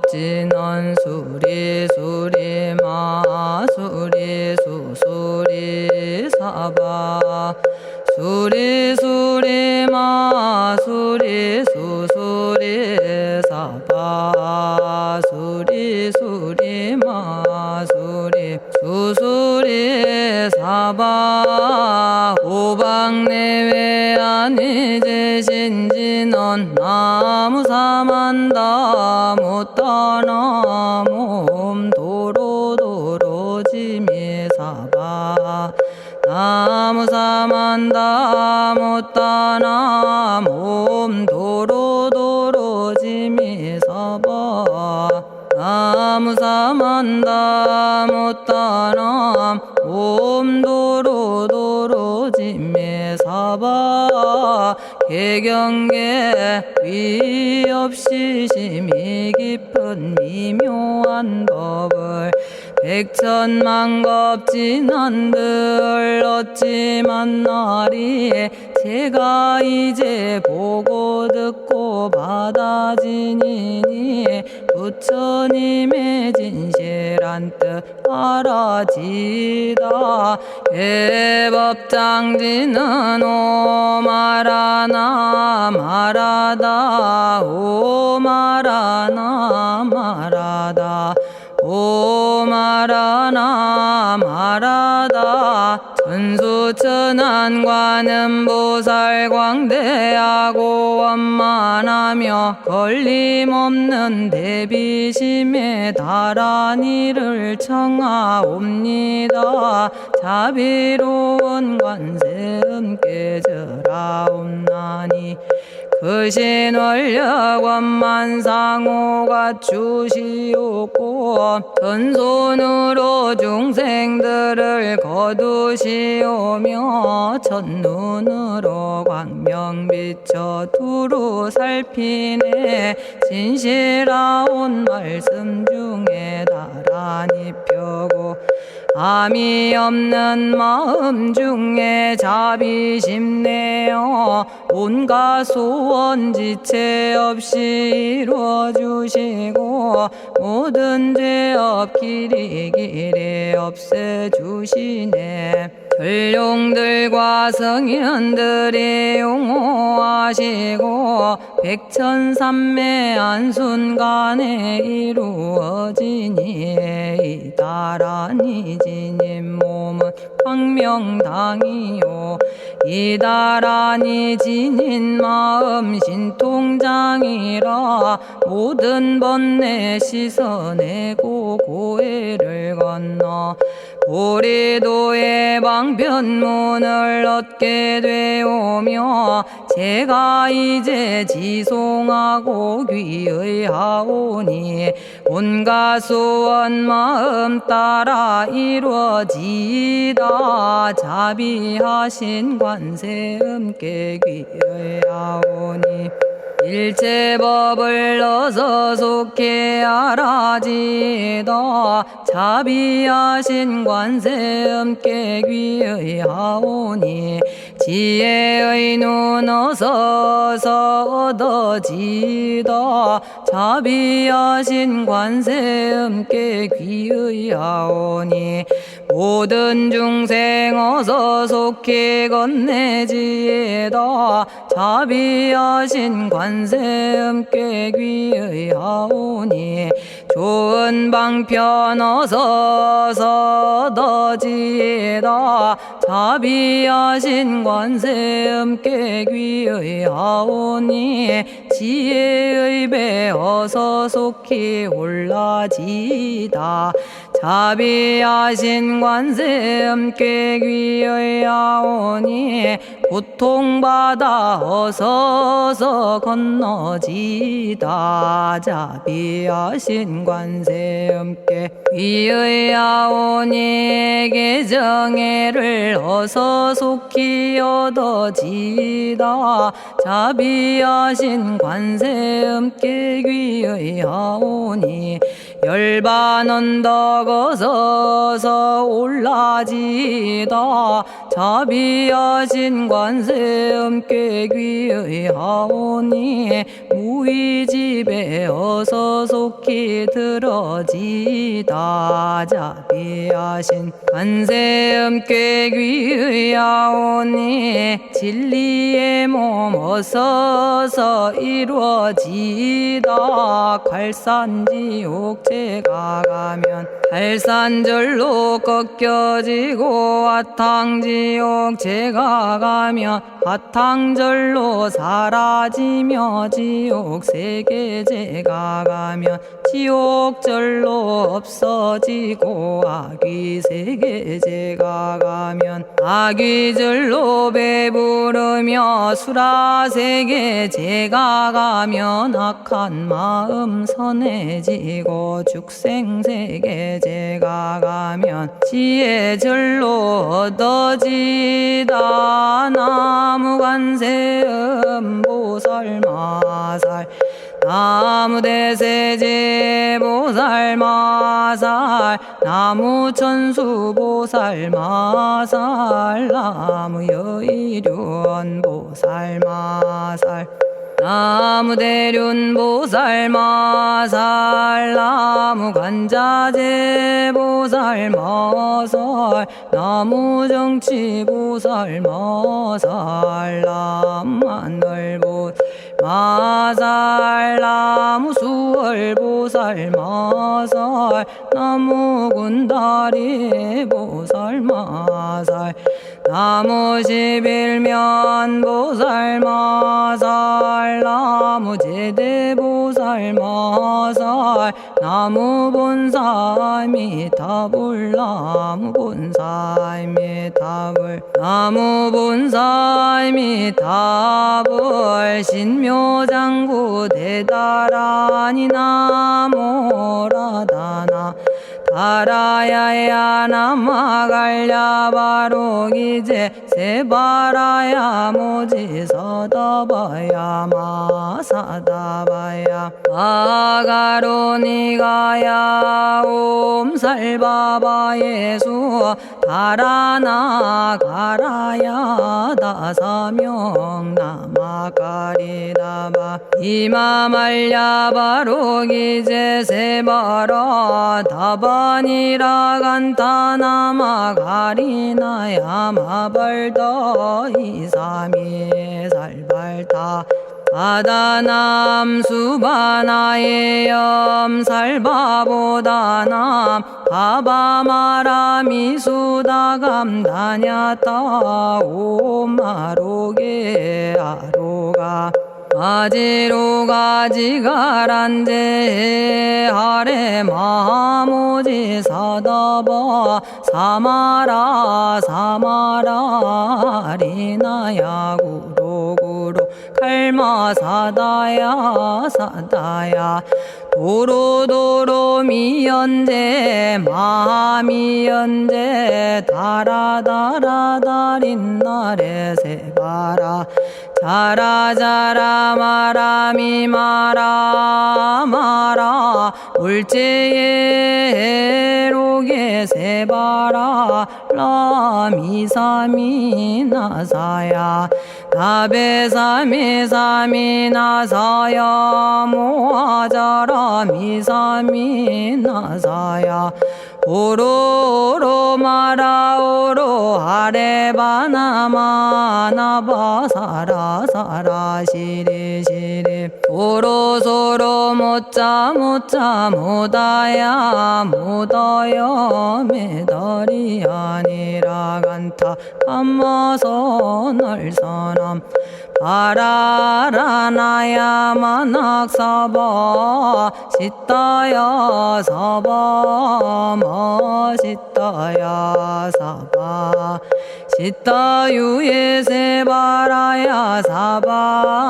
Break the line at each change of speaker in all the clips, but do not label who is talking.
만겁진언 수리수리 마수리 수수리 사바 수리수리 마수리 수수리 사바 수리수리 마수리 수수리 사바 오방내외 아니제신진언 나무사만다 못다나 몸도로도로지미사바 나무사만다 못다나 몸도로도로지미사바 나무사만다 못다나 몸도로도로지미사바 개경계 위없이 심히 깊은 미묘한 법을 백천만겁진한들 어찌 만나리 제가 이제 보고 듣고 받아지니니 부처님의 진실한 뜻 알아지다 해법장지는 오마라나 마라다 오마라나 마라다 오마라나 마라다 천수천안관음 보살 광대하고 원만하며 걸림없는 대비심에 달한 이를 청하옵니다. 자비로운 관세음께 절하옵나니 그신원력 원만상호가 주시옵고 전손으로 중생들을 거두시오며 첫눈으로 광명 비춰 두루 살피네 진실하온 말씀 중에 나란히 펴고 암이 없는 마음 중에 자비심 내어 온갖 소원 지체 없이 이루어주시고 모든 죄업 길이 없애주시네. 전룡들과 성현들이 용호하시고 백천삼매 한순간에 이루어지니 이다라니 지님 몸은 황명당이요 이다라니 지닌 마음 신통장이라 모든 번뇌 씻어내고 고해를 건너 보리도의 방편문을 얻게 되오며 제가 이제 지송하고 귀의하오니 온갖 소원 마음 따라 이루어지다 자비하신 관세음께 귀의하오니 일체법을 어서 속히 알아지다 자비하신 관세음께 귀의하오니 지혜의 눈 어서 얻어지다 자비하신 관세음께 귀의하오니 모든 중생 어서 속히 건네지다 자비하신 관세음께 귀의하오니 좋은 방편 어서 얻어지다 자비하신 관세음께 귀의하오니 지혜의 배 어서 속히 올라지다 자비하신 관세음께 귀의하오니 고통받아 어서 건너지다 자비하신 관세음께 귀의하오니 계정애를 어서 속히 얻어지다 자비하신 관세음께 귀의하오니 열반 언덕 어서 올라지다 자비하신 관세음께 귀의하오니 우리 집에 어서 속히 들어지다. 자비하신 관세음께 귀의하오니 진리의 몸 어서서 이루어지다. 갈산지옥 제가 가면 갈산절로 꺾여지고 화탕지옥 제가 가면 화탕절로 사라지며 지옥 세계 제가 가면 지옥절로 없어지고 아귀 세계 제가 가면 아귀절로 배부르며 수라 세계 제가 가면 악한 마음 선해지고 죽생 세계 제가 가면 지혜절로 얻어지다. 나무관세음 보살마살 나무대세제 보살마살 나무천수 보살마살 나무여의륜 보살마살 나무대륜 보살마살 나무관자재 보살마살 나무정치 보살마살 나무하늘 보살마살 나무수월 보살마살 나무군다리 보살마살 나무십일면 보살마살 나무제대 보살마살 나무본사미타불 나무본사미타불 나무본사미타불 신묘장구 대다라니 나모라다나 다라야야 나마갈야바로기제 세바라야 모지서다바야 마사다바야 아가로니가야 옴살바바예수 다라나 가라야 다사명 나마가리다바 이마말야바로기제 세바라 다바니라 간타나마 가리나야 마발더 이사미 살발타 바다남 수바나의 염살바보다남 바바마라미 수다감다냐타 오마로게 아로가 아지로가지가란제 하레 마모지 사다바 사마라 사마라 리나야 구로구로 칼마 사다야 사다야 도로도로 미연제 마미연제 다라다라다린나레 세바라 자라자라 마라미 마라 마라 울제예 로게 세바라 라미사미 나사야 나베사미 사미 나사야 모아자라 미사미 나사야 오로로 마라오로 아레바나마 나바사라 사라 시리 시리 오로소로 못자 못자 못다야 못다여 메달이 아니라 간타 감마서 날선함 바라라나야 만학사바 시타야 사바 마시타야 사바 시타유예 세바라야 사바니라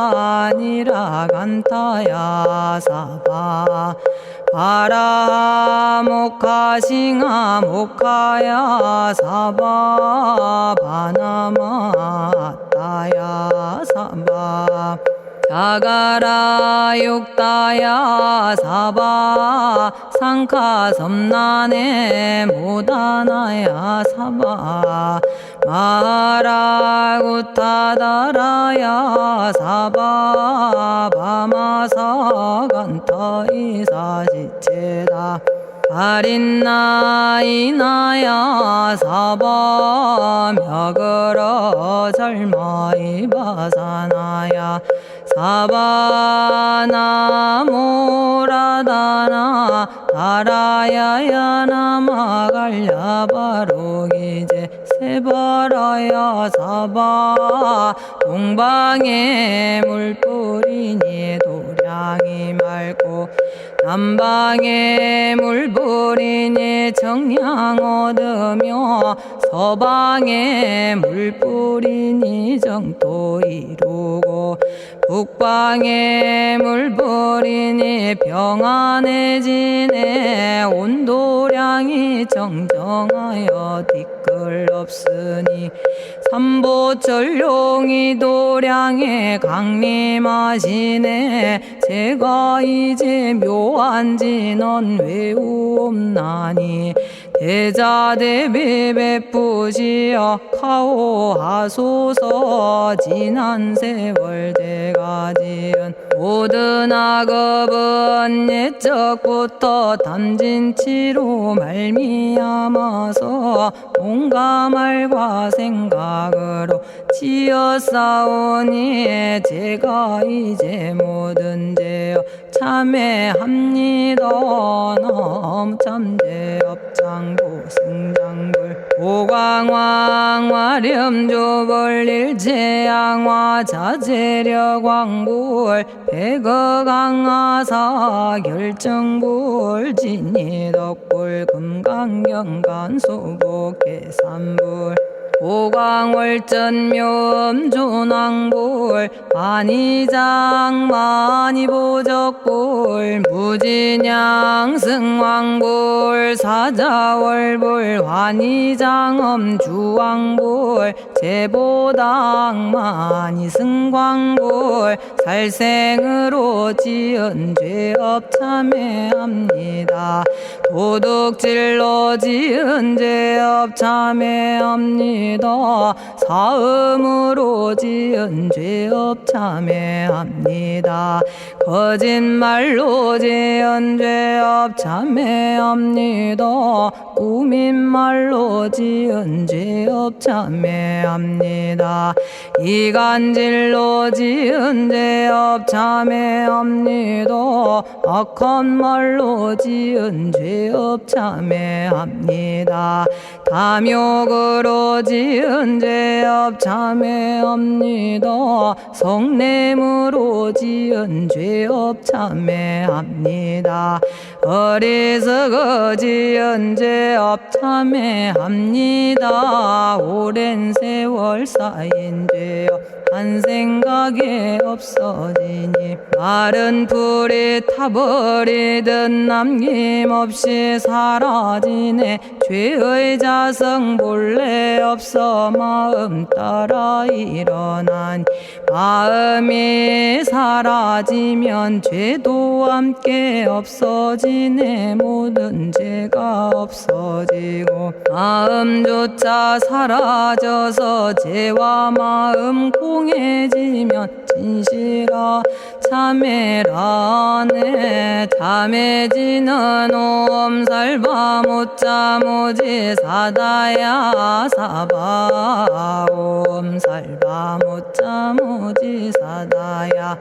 간타야 사바 바라 모카싱아 모카야 사바 바나마 따야 사바 자가라 육다야 사바 상카 섬나네 모다나야 사바 마라구타다라야 사바 바마사간타 이사시체다 아린나이나야 사바 며그러 절마이바사나야 사바나모라다나 다라야야 나마갈야바로기제 세바라야 사바 동방에 물뿌리니 도량이 맑고 남방에 물뿌리니 정량 얻으며 서방에 물뿌리니 정토 이루고 북방에 물뿌리니 평안해지네 온도량이 정정하여 뒤끌 없으니 삼보철룡이 도량에 강림하시네 제가 이제 묘한 진언 외우옵나니 대자대비 베푸시어 카오하소서 지난 세월 제가 지은 모든 악업은 옛적부터 탐진치로 말미암아서 온갖 말과 생각으로 지었사오니 제가 이제 모든 죄여 참회합니다. 넘참죄업장고 승장불 오광왕 화렴조벌 일제양화 자재력왕불 백어강하사 결정불 진이덕불 금강경간 소복계산불 오광월전묘음존왕불 안희장 만이보적불 무진양승왕불 사자월불 환희장엄주왕불 제보당 만이승광불 살생으로 지은 죄업 참회합니다. 도둑질로 지은 죄업 참회합니다. 사음으로 지은 죄업 참회합니다. 거짓말로 지은 죄업 참회합니다. 꾸민말로 지은 죄업 참회합니다. 이간질로 지은 죄업 참회합니다. 악한 말로 지은 죄업 참회합니다. 탐욕으로 지은 죄업 참회합니다. 성냄으로 지은 죄업 참회합니다. 어리석어 지은 죄업 참회합니다. 오랜 세월 쌓인 죄업 한 생각에 없어지니 마른 풀이 타버리듯 남김없이 사라지네. 죄의 자성 본래 없어 마음 따라 일어나니 마음이 사라지면 죄도 함께 없어지네. 모든 죄가 없어지고 마음조차 사라져서 죄와 마음 공해지면 진실아 참회라네. 참해지는 옴살바 못자 모지 사다야 사바 옴살바 못자 모지 사다야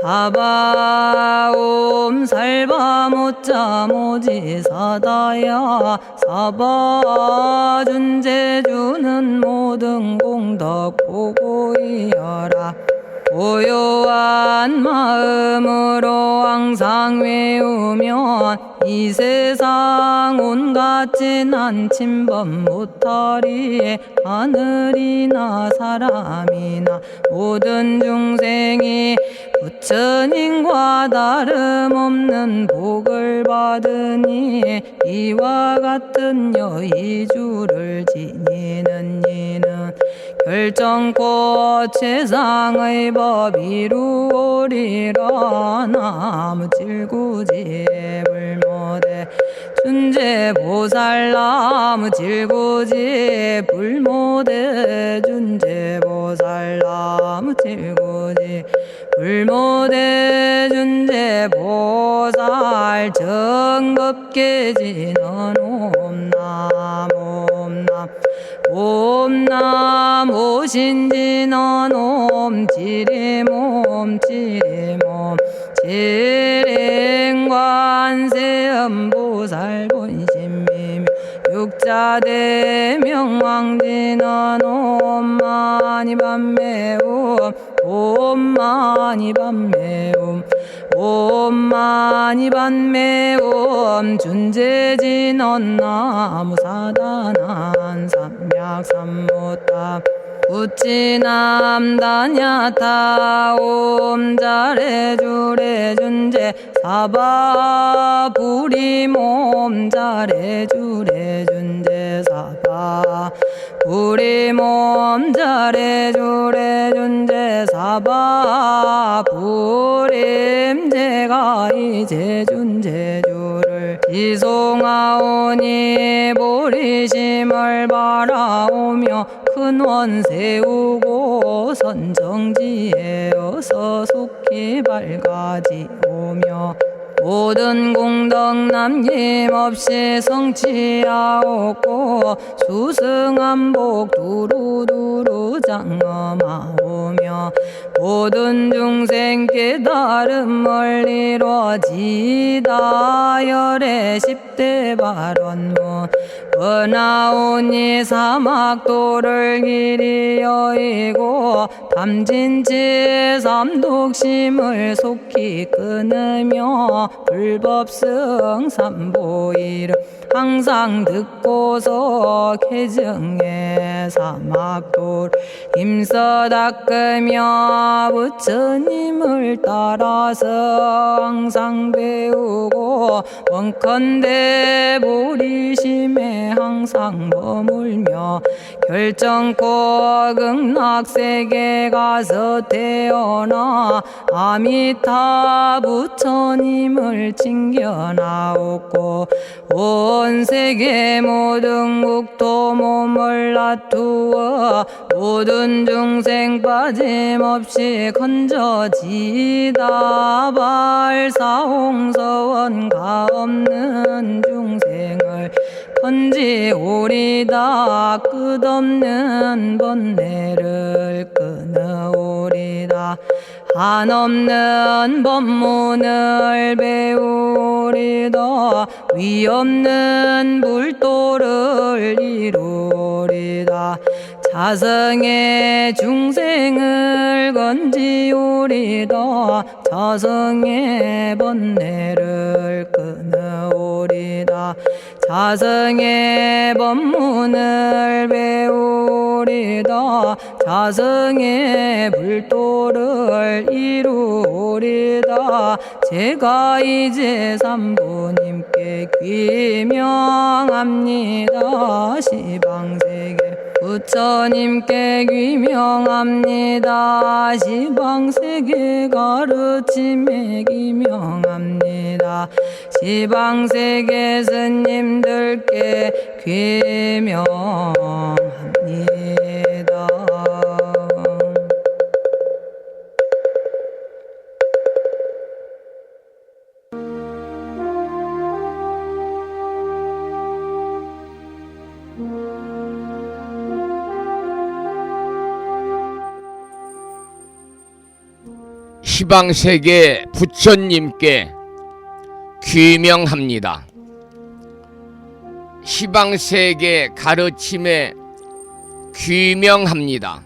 사바 옴살바 못자 모지 사다야 사바 준재주는 모든 공덕 보고이여라. 고요한 마음으로 항상 외우면 이 세상 온갖 진한 침범 못하리에 하늘이나 사람이나 모든 중생이 부처님과 다름없는 복을 받으니 이와 같은 여의주를 지니는 이는 결정코 최상의 법 이루오리라. 나무질구지불모대 준제 보살나무 질구지 불모대 준제 보살나무 질구지 불모대 준제 보살 정겁계지는 옴남 옴남 옴남 오신지는 옴 지리몸 지리몸 지랭관세음보살 본심미묘 육자대명왕지는 옴마니밤매옴 옴마니밤매옴 옴마니밤매옴 준제진언 나무사단한 삼약삼무탑 우치남다냐타 옴자레주레 준제 사바 부리몸 자레주레 준제 사바 부리몸 자레주레 준제 사바 부림제가 이제 준제주를 지송하오니 보리심을 바라오며 큰원 세우고 선정지에 어서 속히 밝아지오며 모든 공덕 남김없이 성취하옵고 수승한복 두루두루 장엄하오며 모든 중생 깨달음을 이루어지다 열의 10대 발원문 은하오니 사막도를 길이 여의고 담진치 삼독심을 속히 끊으며 불법승 삼보이를 항상 듣고서 개정해 사막도를 힘써 닦으며 부처님을 따라서 항상 배우고 원컨대 보리심에 항상 머물며 결정코 극락세계 가서 태어나 아미타 부처님을 징견하옵고 온 세계 모든 국토 몸을 놔두어 모든 중생 빠짐없이 건져지다 발사홍서원 가없는 중생을 건지오리다 끝없는 번뇌를 끊어오리다 한없는 법문을 배우리다 위없는 불도를 이루리다 자성의 중생을 건지오리다 자성의 번뇌를 끊어오리다 자성의 법문을 배우리다 자성의 불도를 이루리다 제가 이제 삼부님께 귀명합니다 시방세계 부처님께 귀명합니다 시방세계 가르침에 귀명합니다 시방세계 스님들께 귀명합니다.
시방세계 부처님께 귀명합니다. 시방세계 가르침에 귀명합니다.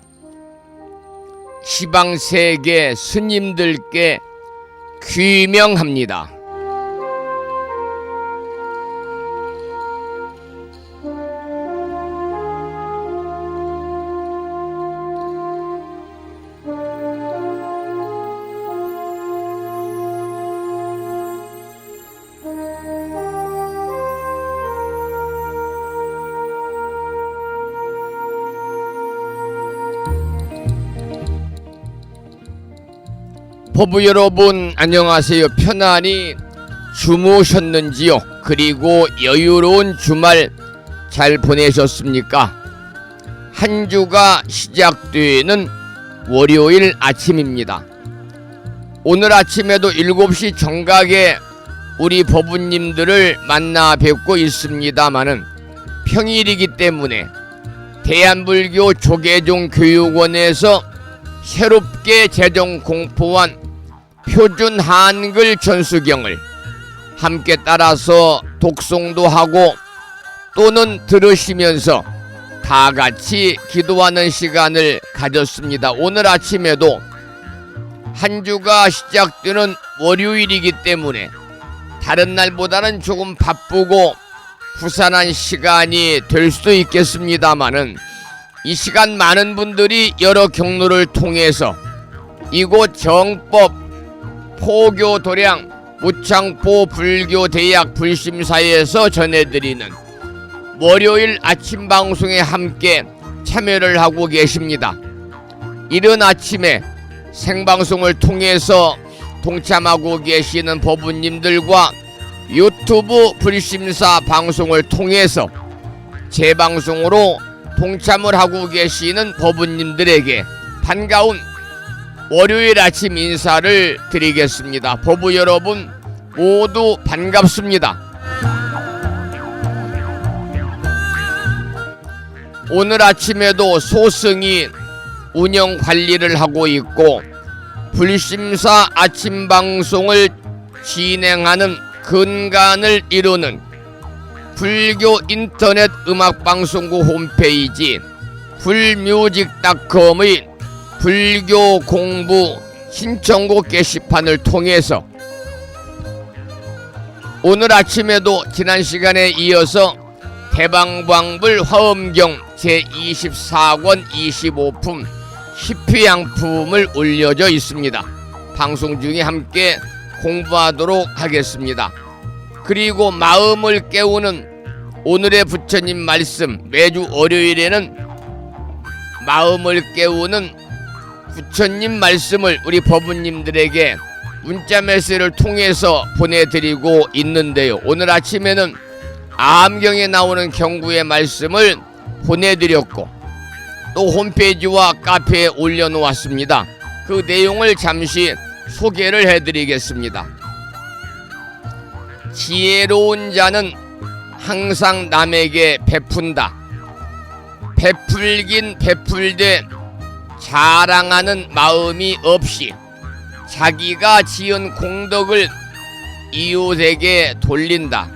시방세계 스님들께 귀명합니다. 법부 여러분 안녕하세요. 편안히 주무셨는지요? 그리고 여유로운 주말 잘 보내셨습니까? 한 주가 시작되는 월요일 아침입니다. 오늘 아침에도 7시 정각에 우리 법우님들을 만나 뵙고 있습니다마는 평일이기 때문에 대한불교 조계종 교육원에서 새롭게 제정 공포한 표준 한글 전수경을 함께 따라서 독송도 하고 또는 들으시면서 다 같이 기도하는 시간을 가졌습니다. 오늘 아침에도 한 주가 시작되는 월요일이기 때문에 다른 날보다는 조금 바쁘고 부산한 시간이 될 수도 있겠습니다마는 이 시간 많은 분들이 여러 경로를 통해서 이곳 정법 포교도량 무창포 불교대학 불심사에서 전해드리는 월요일 아침 방송에 함께 참여를 하고 계십니다. 이른 아침에 생방송을 통해서 동참하고 계시는 법우님들과 유튜브 불심사 방송을 통해서 재방송으로 동참을 하고 계시는 법우님들에게 반가운 월요일 아침 인사를 드리겠습니다. 법우 여러분 모두 반갑습니다. 오늘 아침에도 소승이 운영 관리를 하고 있고 불심사 아침 방송을 진행하는 근간을 이루는 불교 인터넷 음악방송국 홈페이지 불뮤직닷컴의 불교 공부 신청곡 게시판을 통해서 오늘 아침에도 지난 시간에 이어서 대방광불 화엄경 제24권 25품 10회양품을 올려져 있습니다. 방송 중에 함께 공부하도록 하겠습니다. 그리고 마음을 깨우는 오늘의 부처님 말씀, 매주 월요일에는 마음을 깨우는 부처님 말씀을 우리 법우님들에게 문자 메시지를 통해서 보내드리고 있는데요. 오늘 아침에는 암경에 나오는 경구의 말씀을 보내드렸고 또 홈페이지와 카페에 올려놓았습니다. 그 내용을 잠시 소개를 해드리겠습니다. 지혜로운 자는 항상 남에게 베푼다. 베풀긴 베풀되 자랑하는 마음이 없이 자기가 지은 공덕을 이웃에게 돌린다.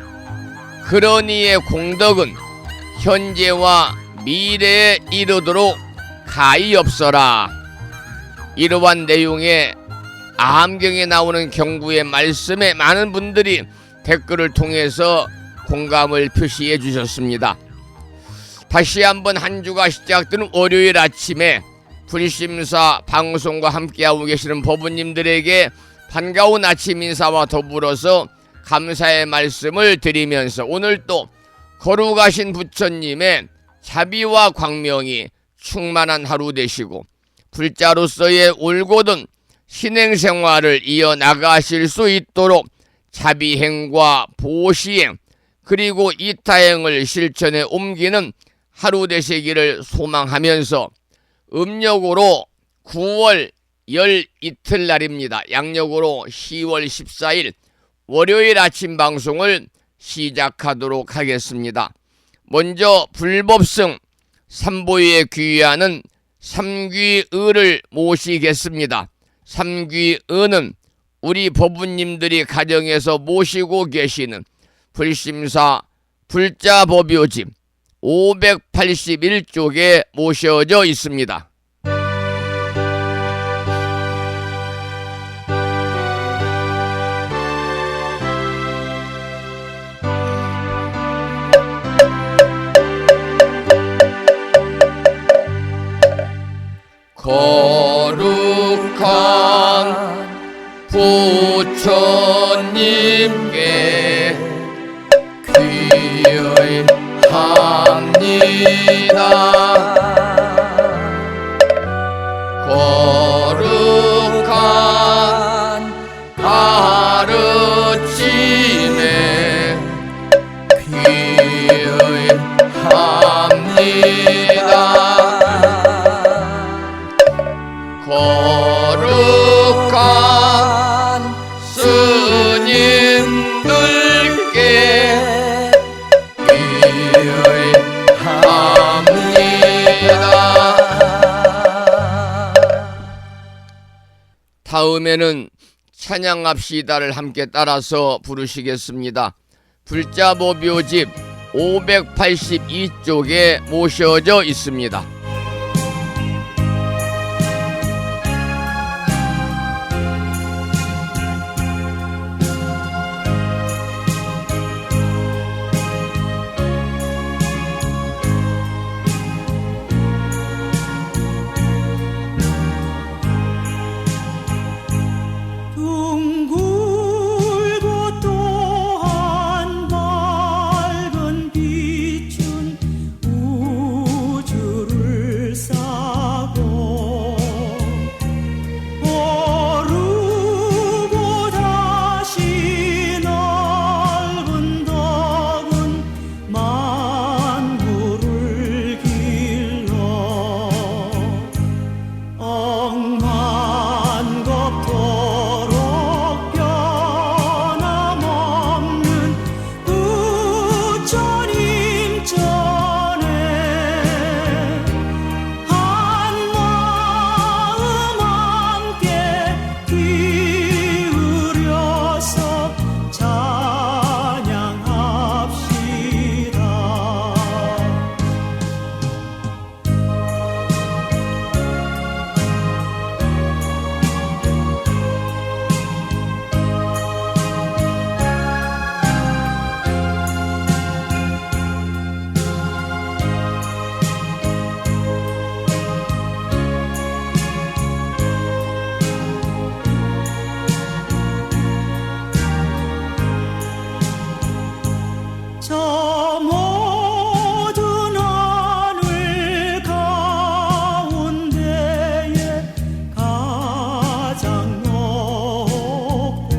그런 이의 공덕은 현재와 미래에 이르도록 가히 없어라. 이러한 내용의 암경에 나오는 경구의 말씀에 많은 분들이 댓글을 통해서 공감을 표시해 주셨습니다. 다시 한번 한 주가 시작되는 월요일 아침에 불심사 방송과 함께하고 계시는 법우님들에게 반가운 아침 인사와 더불어서 감사의 말씀을 드리면서 오늘 또 거룩하신 부처님의 자비와 광명이 충만한 하루 되시고 불자로서의 올곧은 신행생활을 이어나가실 수 있도록 자비행과 보시행 그리고 이타행을 실천에 옮기는 하루 되시기를 소망하면서 음력으로 9월 12일날입니다. 양력으로 10월 14일 월요일 아침 방송을 시작하도록 하겠습니다. 먼저 불법승 삼보위에 귀의하는 삼귀의를 모시겠습니다. 삼귀의는 우리 법우님들이 가정에서 모시고 계시는 불심사 불자법요집 581쪽에 모셔져 있습니다. 거룩한 부처님께 귀의합니다. 거룩한 가르침에 피의합니다. 거룩한 스님들께 피의합니다. 다음에는 찬양합시다를 함께 따라서 부르시겠습니다. 불자보 묘집 582쪽에 모셔져 있습니다.
둥글고 또한 밝은 빛은 우주를 싸고 오르고 다시 넓은 덕은 만물을 길러 억만겁도록 변함없는 부처님 전에 한마음 함께 기울여서 찬양합시다. 저 모든 하늘 가운데에 가장 높고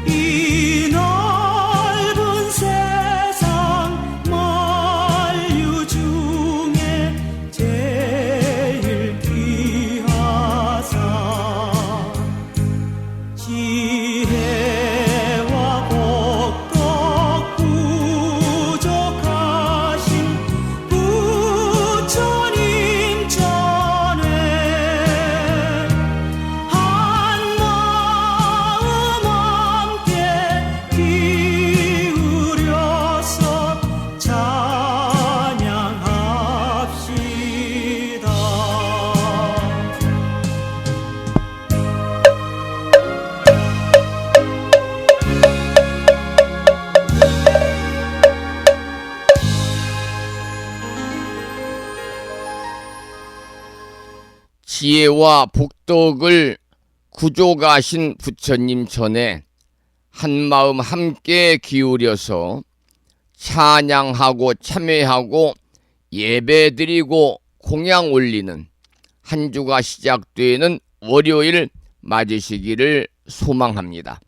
이 넓은 세상 만유 중에 제일 귀하사 지혜와 복덕 부족하신 부처님 전에 한마음 함께 기울여서 찬양합시다.
지혜와 복덕을 구족하신 부처님 전에 한마음 함께 기울여서 찬양하고 참회하고 예배드리고 공양 올리는 한 주가 시작되는 월요일 맞으시기를 소망합니다.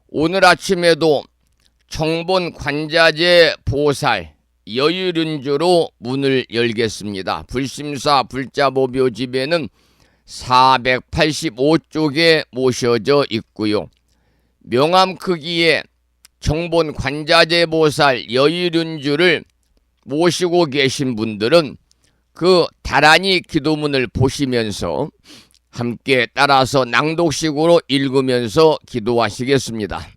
오늘 아침에도 정본 관자재 보살 여유륜주로 문을 열겠습니다. 불심사 불자보 묘집에는 485쪽에 모셔져 있고요. 명암 크기의 정본 관자재 보살 여유륜주를 모시고 계신 분들은 그 다란이 기도문을 보시면서 함께 따라서 낭독식으로 읽으면서 기도하시겠습니다.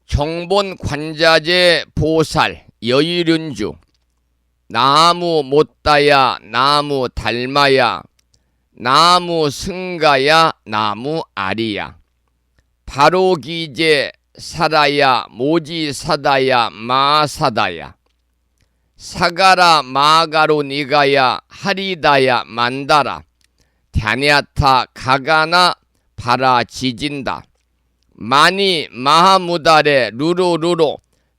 정본 관자재 보살 여유륜주 나무 못다야 나무 달마야 나무 승가야 나무 아리야 바로기제 사라야 모지사다야 마사다야 사가라 마가로 니가야 하리다야 만다라 갸냐타 가가나 바라 지진다 마니 마하무다레 루로루로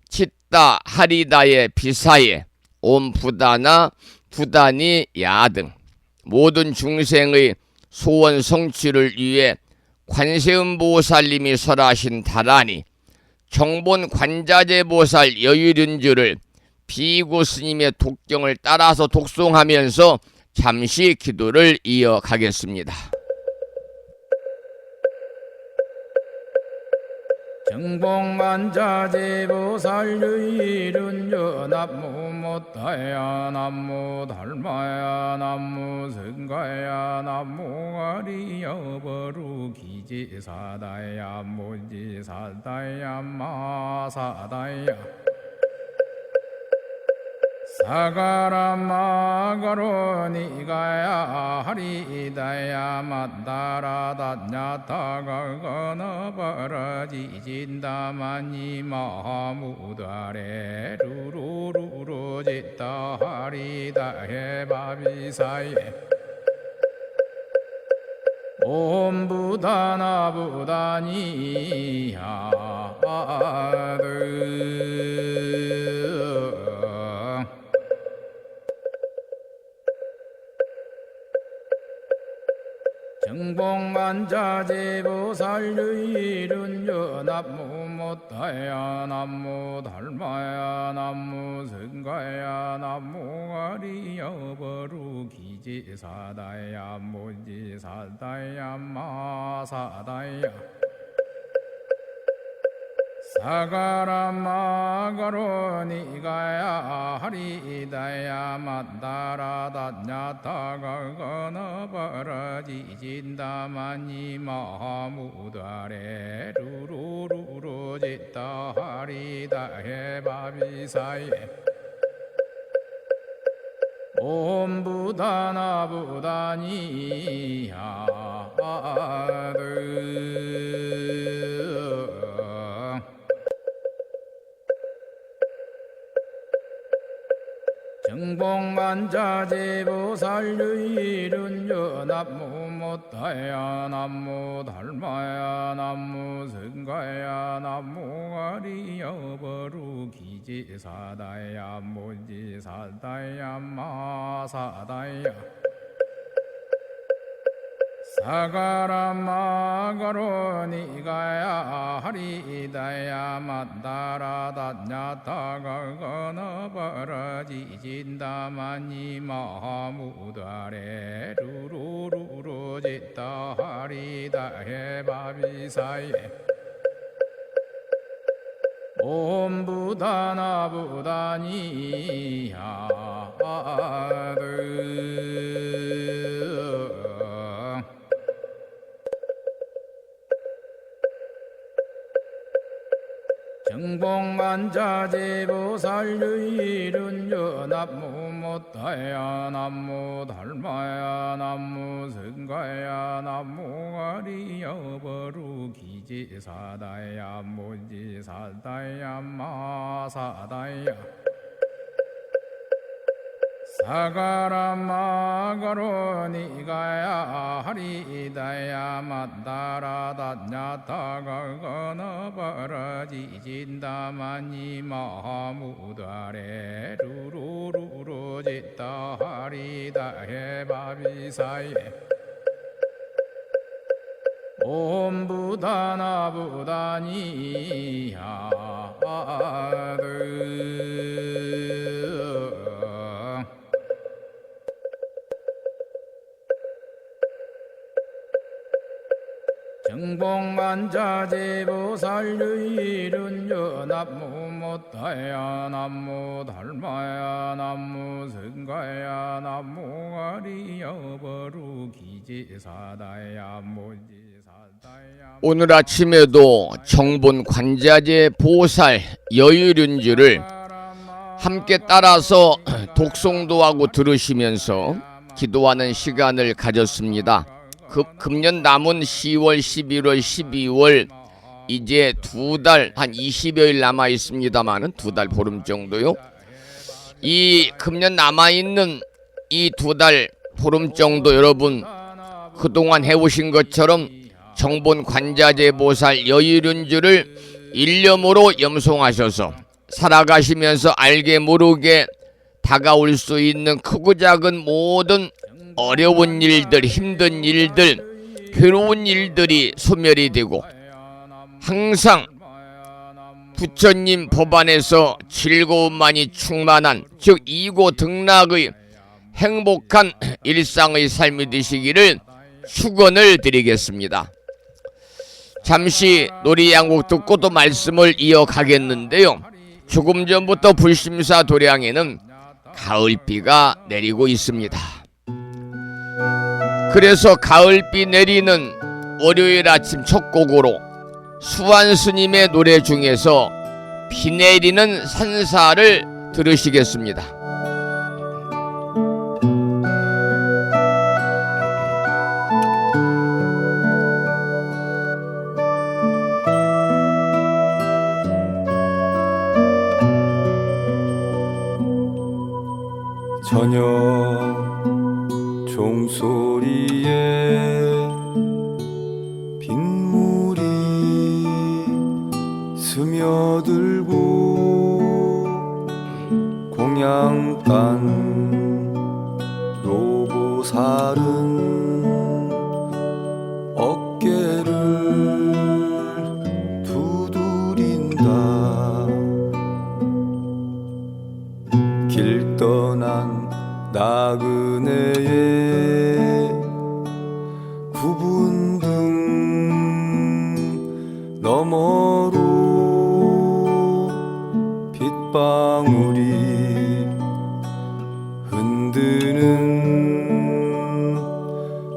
칫다 하리다의 비사에 옴 부다나 부다니 야등 모든 중생의 소원 성취를 위해 관세음보살님이 설하신 다라니 정본 관자재보살 여유륜주를 비구 스님의 독경을 따라서 독송하면서 잠시 기도를 이어가겠습니다.
정봉관자재보살 유일은요 남무 못다야 남무 달마야 남무 성가야 남무 아리여버루 기지사다야 무지사다야 마사다야 사가라마가로 니가야 하리다야 만다라다냐타가거너버러지진다마니 마무다레 루루루루 짓다 하리다 해바비사예 옴부다나부다니야드 정봉관자재보살 유일은요 남무 못다야 남무 달마야 남무 성가야 남무 아리여버루 기지사다야 무지사다야 마사다야 사가라마가로 니가야 하리다야 만다라다냐타가거너버러지진다마니 마무다레 루루루루 짓다 하리다 해바비사예 옴부다나부다니야드 정봉관자재보살 유일은요 남무 못다야 남무 달마야 남무 성가야 남무 아리여버루 기지사다야 무지사다야 마사다야 사가라마가로 니가야 하리다야 만다라다냐타가거너버러지진다마니 마무다레 루루루루 짓다 하리다 해바비사예 옴부다나부다니야드 정봉관자재보살 유일은요 남무 못다야 남무 달마야 남무 성가야 남무 아리여버루 기지사다야 무지사다야 마사다야 사가라마가로 니가야 하리다야 만다라다냐타가거너버러지진다마니 마무다레 루루루루 짓다 하리다 해바비사예 옴부다나부다니야드 정봉관자재보살 유일은요 남무 못다야 남무 달마야 남무 성가야 남무 아리여버루 기지사다야 무지사다야
오늘 아침에도 정본 관자재 보살 여유륜주를 함께 따라서 독송도 하고 들으시면서 기도하는 시간을 가졌습니다. 금년 남은 10월, 11월, 12월 이제 2달 한 20여일 남아 있습니다만은 2달 보름 정도요. 이 금년 남아 있는 이 2달 보름 정도 여러분 그동안 해오신 것처럼 정본 관자재 보살 여유륜주를 일념으로 염송하셔서 살아가시면서 알게 모르게 다가올 수 있는 크고 작은 모든 어려운 일들, 힘든 일들 괴로운 일들이 소멸이 되고 항상 부처님 법안에서 즐거움만이 충만한, 즉 이고등락의 행복한 일상의 삶이 되시기를 축원을 드리겠습니다. 잠시 노래 한 곡 듣고 또 말씀을 이어가겠는데요. 조금 전부터 불심사 도량에는 가을비가 내리고 있습니다. 그래서 가을비 내리는 월요일 아침 첫 곡으로 수완스님의 노래 중에서 비 내리는 산사를 들으시겠습니다.
저녁 종소리에 빗물이 스며들고 공양간 노보살은 어깨를 두드린다. 길 떠난 나그네의 굽은 등 너머로 빗방울이 흔드는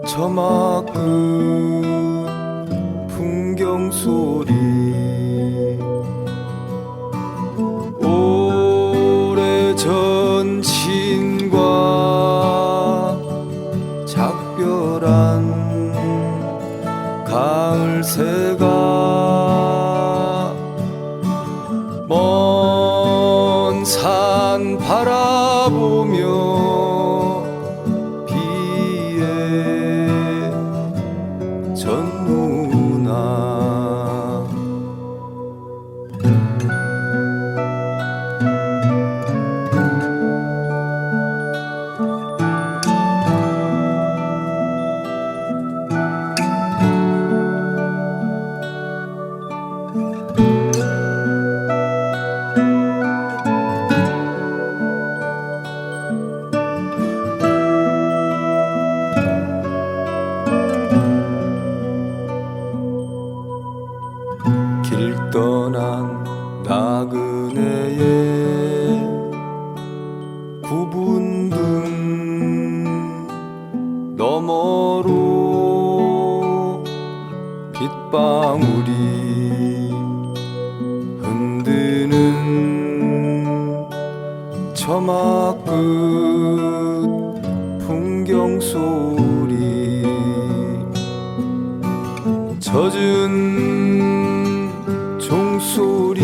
저막 끝 풍경 소리. 오래전 친과 작별한 가을새가 먼 산 바라보며 비에 젖누나. 길 떠난 나그네의 굽은 등 너머로 빗방울이 흔드는 저막 끝 풍경 소리. 젖은 종소리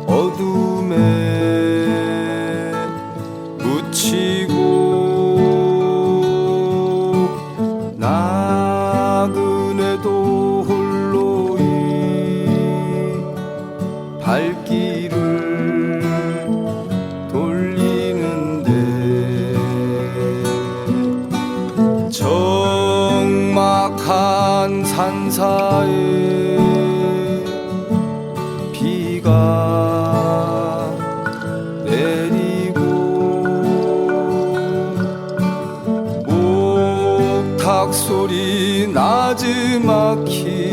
어둠에 묻히고 나그네도 홀로이 발길을 돌리는데 적막한 산사에 비가 내리고 목탁 소리 나지막히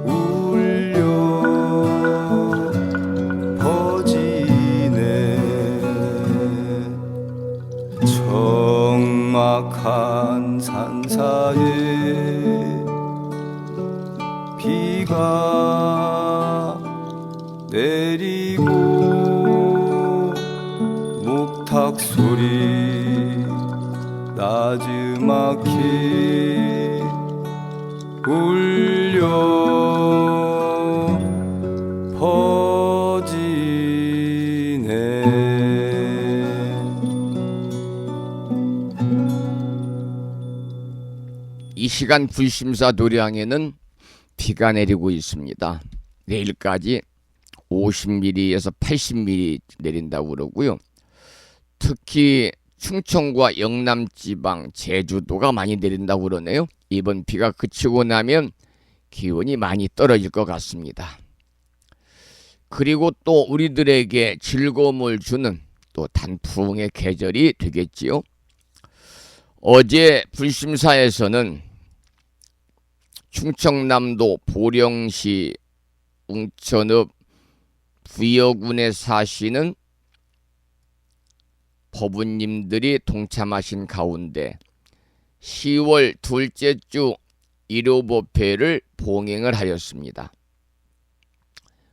울려 퍼지네. 적막한 산사에 비가 내리고 목탁 소리 나지막히 울려 퍼지네.
이 시간 불심사 도량에는 비가 내리고 있습니다. 내일까지 50mm에서 80mm 내린다고 그러고요. 특히 충청과 영남지방, 제주도가 많이 내린다고 그러네요. 이번 비가 그치고 나면 기온이 많이 떨어질 것 같습니다. 그리고 또 우리들에게 즐거움을 주는 또 단풍의 계절이 되겠지요. 어제 불심사에서는 충청남도 보령시 웅천읍 부여군에 사시는 법우님들이 동참하신 가운데 10월 둘째 주 일요법회를 봉행을 하였습니다.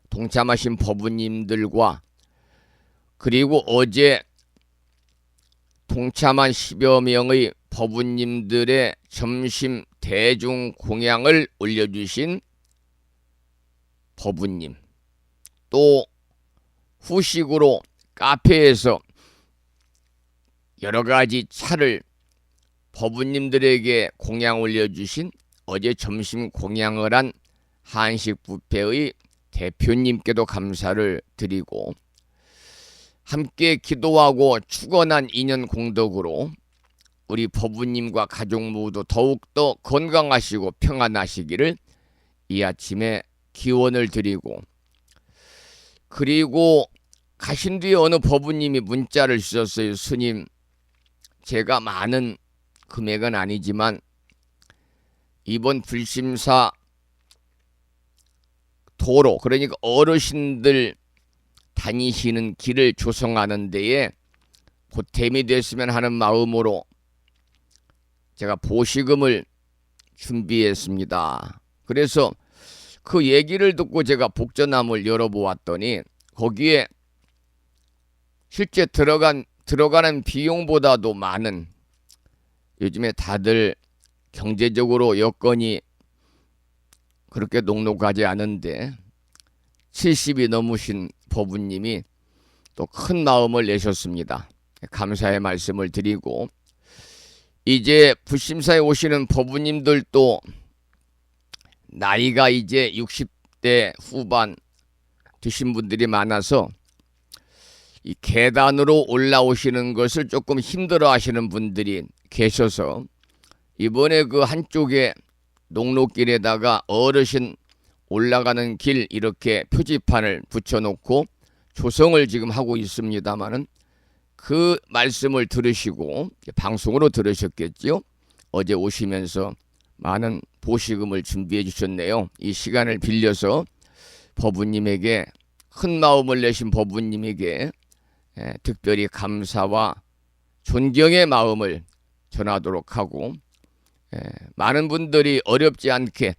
동참하신 법우님들과 그리고 어제 동참한 10여 명의 법우님들의 점심 대중 공양을 올려주신 법우님, 또 후식으로 카페에서 여러 가지 차를 법우님들에게 공양 올려주신 어제 점심 공양을 한 한식 뷔페의 대표님께도 감사를 드리고, 함께 기도하고 축원한 인연 공덕으로 우리 법우님과 가족 모두 더욱더 건강하시고 평안하시기를 이 아침에 기원을 드리고, 그리고 가신 뒤에 어느 법우님이 문자를 주셨어요. 스님, 제가 많은 금액은 아니지만 이번 불심사 도로, 그러니까 어르신들 다니시는 길을 조성하는 데에 보탬이 됐으면 하는 마음으로 제가 보시금을 준비했습니다. 그래서 그 얘기를 듣고 제가 복전함을 열어보았더니 거기에 실제 들어가는 비용보다도 많은, 요즘에 다들 경제적으로 여건이 그렇게 녹록하지 않은데 70이 넘으신 법우님이 또 큰 마음을 내셨습니다. 감사의 말씀을 드리고, 이제 불심사에 오시는 법우님들도 나이가 이제 60대 후반 되신 분들이 많아서 이 계단으로 올라오시는 것을 조금 힘들어 하시는 분들이 계셔서 이번에 그 한쪽에 녹록길에다가 어르신 올라가는 길 이렇게 표지판을 붙여놓고 조성을 지금 하고 있습니다마는, 그 말씀을 들으시고 방송으로 들으셨겠지요. 어제 오시면서 많은 보시금을 준비해 주셨네요. 이 시간을 빌려서 법우님에게, 큰 마음을 내신 법우님에게 특별히 감사와 존경의 마음을 전하도록 하고, 많은 분들이 어렵지 않게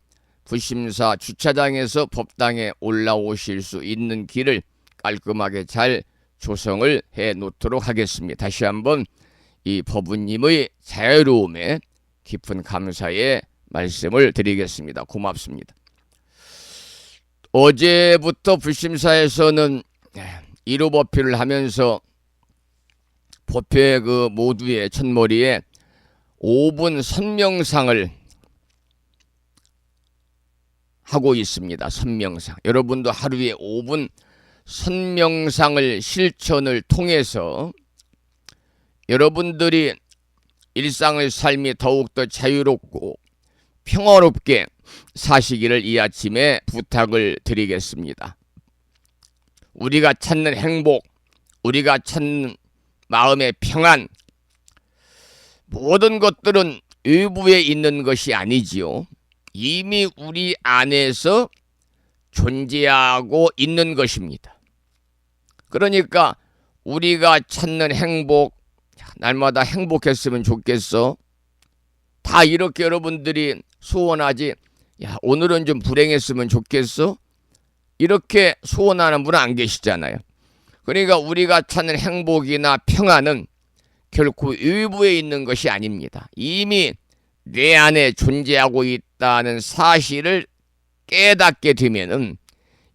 불심사 주차장에서 법당에 올라오실 수 있는 길을 깔끔하게 잘 조성을 해 놓도록 하겠습니다. 다시 한번 이 법우님의 자유로움에 깊은 감사의 말씀을 드리겠습니다. 고맙습니다. 어제부터 불심사에서는 1호 법회를 하면서 법회 그 모두의 첫머리에 5분 선명상을 하고 있습니다. 선명상. 여러분도 하루에 5분 선명상을 실천을 통해서 여러분들이 일상의 삶이 더욱더 자유롭고 평화롭게 사시기를 이 아침에 부탁을 드리겠습니다. 우리가 찾는 행복, 우리가 찾는 마음의 평안, 모든 것들은 외부에 있는 것이 아니지요. 이미 우리 안에서 존재하고 있는 것입니다. 그러니까 우리가 찾는 행복, 날마다 행복했으면 좋겠어. 다 이렇게 여러분들이 소원하지, 야 오늘은 좀 불행했으면 좋겠어. 이렇게 소원하는 분은 안 계시잖아요. 그러니까 우리가 찾는 행복이나 평안은 결코 외부에 있는 것이 아닙니다. 이미 내 안에 존재하고 있다는 사실을 깨닫게 되면은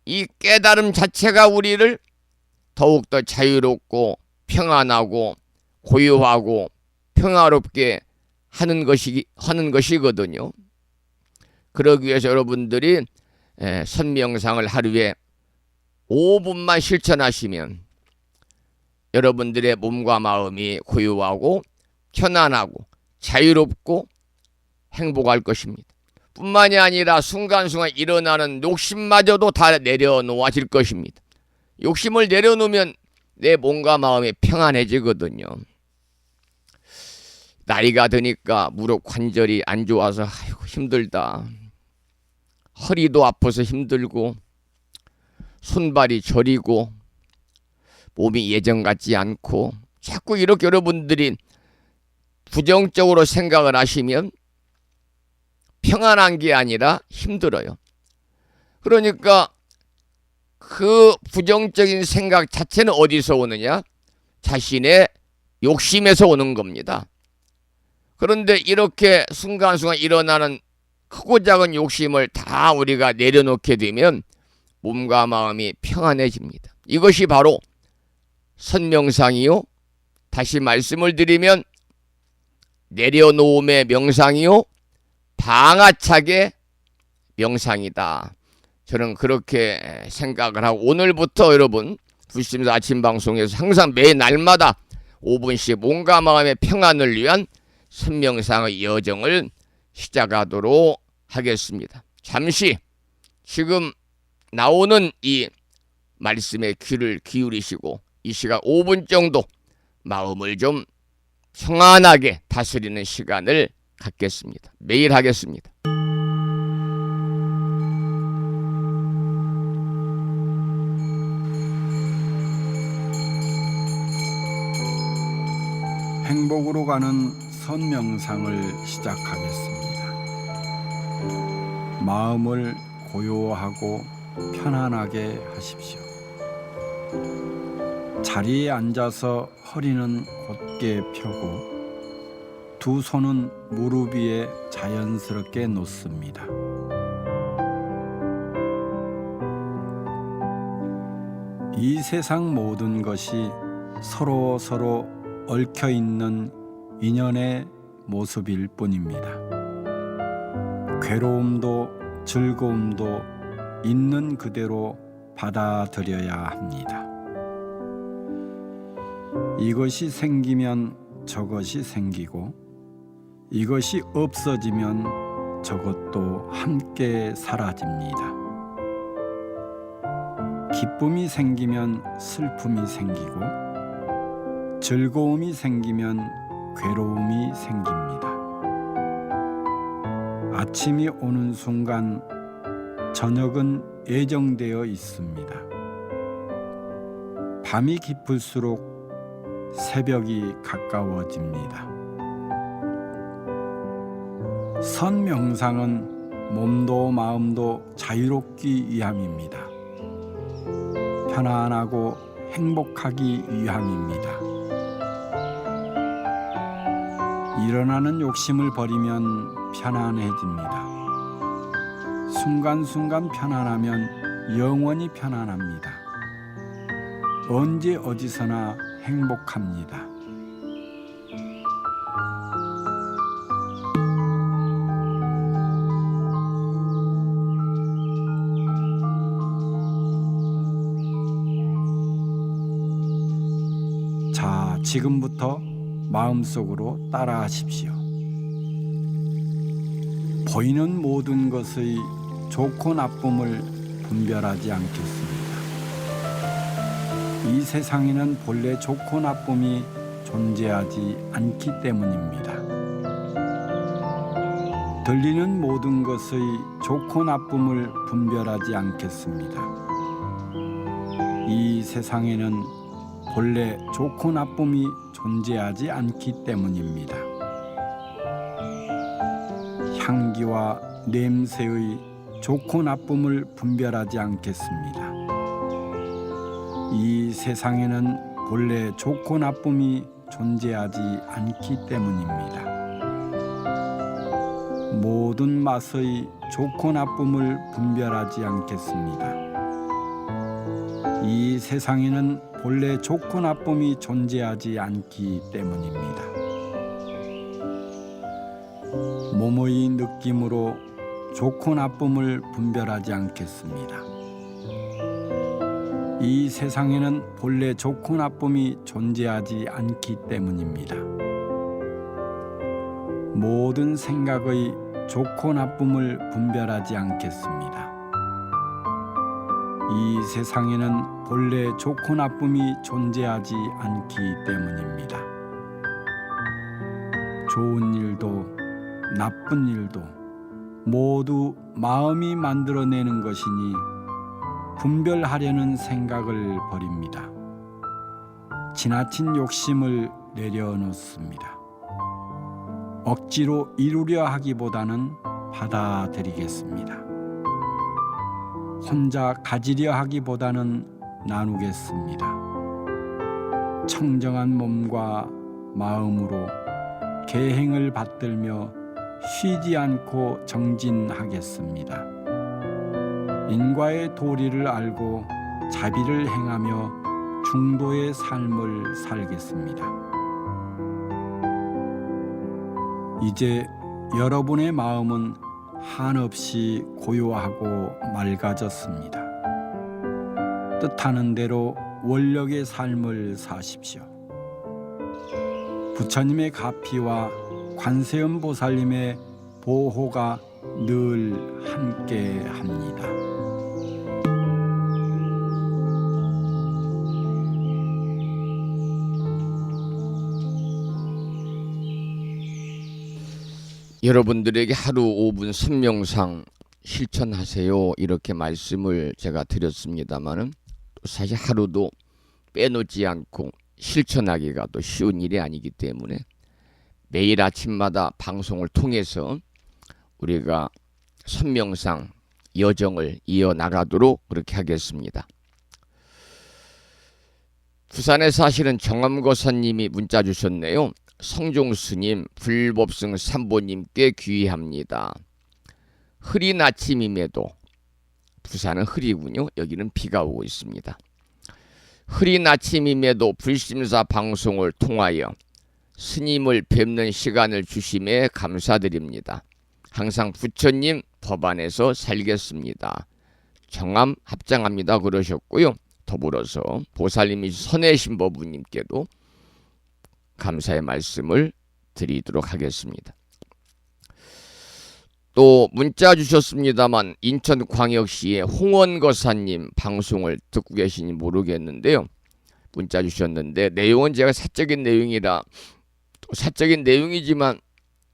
이 깨달음 자체가 우리를 더욱더 자유롭고 평안하고 고요하고 평화롭게 하는 것이거든요. 그러기 위해서 여러분들이 선명상을 하루에 5분만 실천하시면 여러분들의 몸과 마음이 고요하고 편안하고 자유롭고 행복할 것입니다. 뿐만이 아니라 순간순간 일어나는 욕심마저도 다 내려놓아질 것입니다. 욕심을 내려놓으면 내 몸과 마음이 평안해지거든요. 나이가 드니까 무릎 관절이 안 좋아서 아이고 힘들다. 허리도 아파서 힘들고 손발이 저리고 몸이 예전 같지 않고 자꾸 이렇게 여러분들이 부정적으로 생각을 하시면 평안한 게 아니라 힘들어요. 그러니까 그 부정적인 생각 자체는 어디서 오느냐? 자신의 욕심에서 오는 겁니다. 그런데 이렇게 순간순간 일어나는 크고 작은 욕심을 다 우리가 내려놓게 되면 몸과 마음이 평안해집니다. 이것이 바로 선명상이요. 다시 말씀을 드리면 내려놓음의 명상이요. 방아착의 명상이다. 저는 그렇게 생각을 하고 오늘부터 여러분 불심사 아침 방송에서 항상 매 날마다 5분씩 몸과 마음의 평안을 위한 선명상의 여정을 시작하도록 하겠습니다. 잠시 지금 나오는 이 말씀에 귀를 기울이시고 이 시간 5분 정도 마음을 좀 평안하게 다스리는 시간을 갖겠습니다. 매일 하겠습니다.
행복으로 가는 선명상을 시작하겠습니다. 마음을 고요하고 편안하게 하십시오. 자리에 앉아서 허리는 곧게 펴고 두 손은 무릎 위에 자연스럽게 놓습니다. 이 세상 모든 것이 서로 얽혀 있는 인연의 모습일 뿐입니다. 괴로움도 즐거움도 있는 그대로 받아들여야 합니다. 이것이 생기면 저것이 생기고 이것이 없어지면 저것도 함께 사라집니다. 기쁨이 생기면 슬픔이 생기고 즐거움이 생기면 괴로움이 생깁니다. 아침이 오는 순간 저녁은 예정되어 있습니다. 밤이 깊을수록 새벽이 가까워집니다. 선명상은 몸도 마음도 자유롭기 위함입니다. 편안하고 행복하기 위함입니다. 일어나는 욕심을 버리면 편안해집니다. 순간순간 편안하면 영원히 편안합니다. 언제 어디서나 행복합니다. 자, 지금부터 마음속으로 따라하십시오. 보이는 모든 것의 좋고 나쁨을 분별하지 않겠습니다. 이 세상에는 본래 좋고 나쁨이 존재하지 않기 때문입니다. 들리는 모든 것의 좋고 나쁨을 분별하지 않겠습니다. 이 세상에는 본래 좋고 나쁨이 존재하지 않기 때문입니다. 향기와 냄새의 좋고 나쁨을 분별하지 않겠습니다. 이 세상에는 본래 좋고 나쁨이 존재하지 않기 때문입니다. 모든 맛의 좋고 나쁨을 분별하지 않겠습니다. 이 세상에는 본래 좋고 나쁨이 존재하지 않기 때문입니다. 몸의 느낌으로 좋고 나쁨을 분별하지 않겠습니다. 이 세상에는 본래 좋고 나쁨이 존재하지 않기 때문입니다. 모든 생각의 좋고 나쁨을 분별하지 않겠습니다. 이 세상에는 본래 좋고 나쁨이 존재하지 않기 때문입니다. 좋은 일도 나쁜 일도 모두 마음이 만들어내는 것이니 분별하려는 생각을 버립니다. 지나친 욕심을 내려놓습니다. 억지로 이루려 하기보다는 받아들이겠습니다. 혼자 가지려 하기보다는 나누겠습니다. 청정한 몸과 마음으로 계행을 받들며 쉬지 않고 정진하겠습니다. 인과의 도리를 알고 자비를 행하며 중도의 삶을 살겠습니다. 이제 여러분의 마음은 한없이 고요하고 맑아졌습니다. 뜻하는 대로 원력의 삶을 사십시오. 부처님의 가피와 관세음 보살님의 보호가 늘 함께합니다.
여러분들에게 하루 5분 선명상 실천하세요 이렇게 말씀을 제가 드렸습니다마는 사실 하루도 빼놓지 않고 실천하기가 또 쉬운 일이 아니기 때문에 매일 아침마다 방송을 통해서 우리가 선명상 여정을 이어나가도록 그렇게 하겠습니다. 부산에 사시는 정암거사님이 문자 주셨네요. 성종스님, 불법승 삼보님께 귀의합니다. 흐린 아침임에도 부산은 흐리군요. 여기는 비가 오고 있습니다. 흐린 아침임에도 불심사 방송을 통하여 스님을 뵙는 시간을 주심에 감사드립니다. 항상 부처님 법안에서 살겠습니다. 정암 합장합니다 그러셨고요. 더불어서 보살님이 선해신법부님께도 감사의 말씀을 드리도록 하겠습니다. 또 문자 주셨습니다만 인천광역시의 홍원거사님 방송을 듣고 계시니 모르겠는데요. 문자 주셨는데 내용은 제가 사적인 내용이라 사적인 내용이지만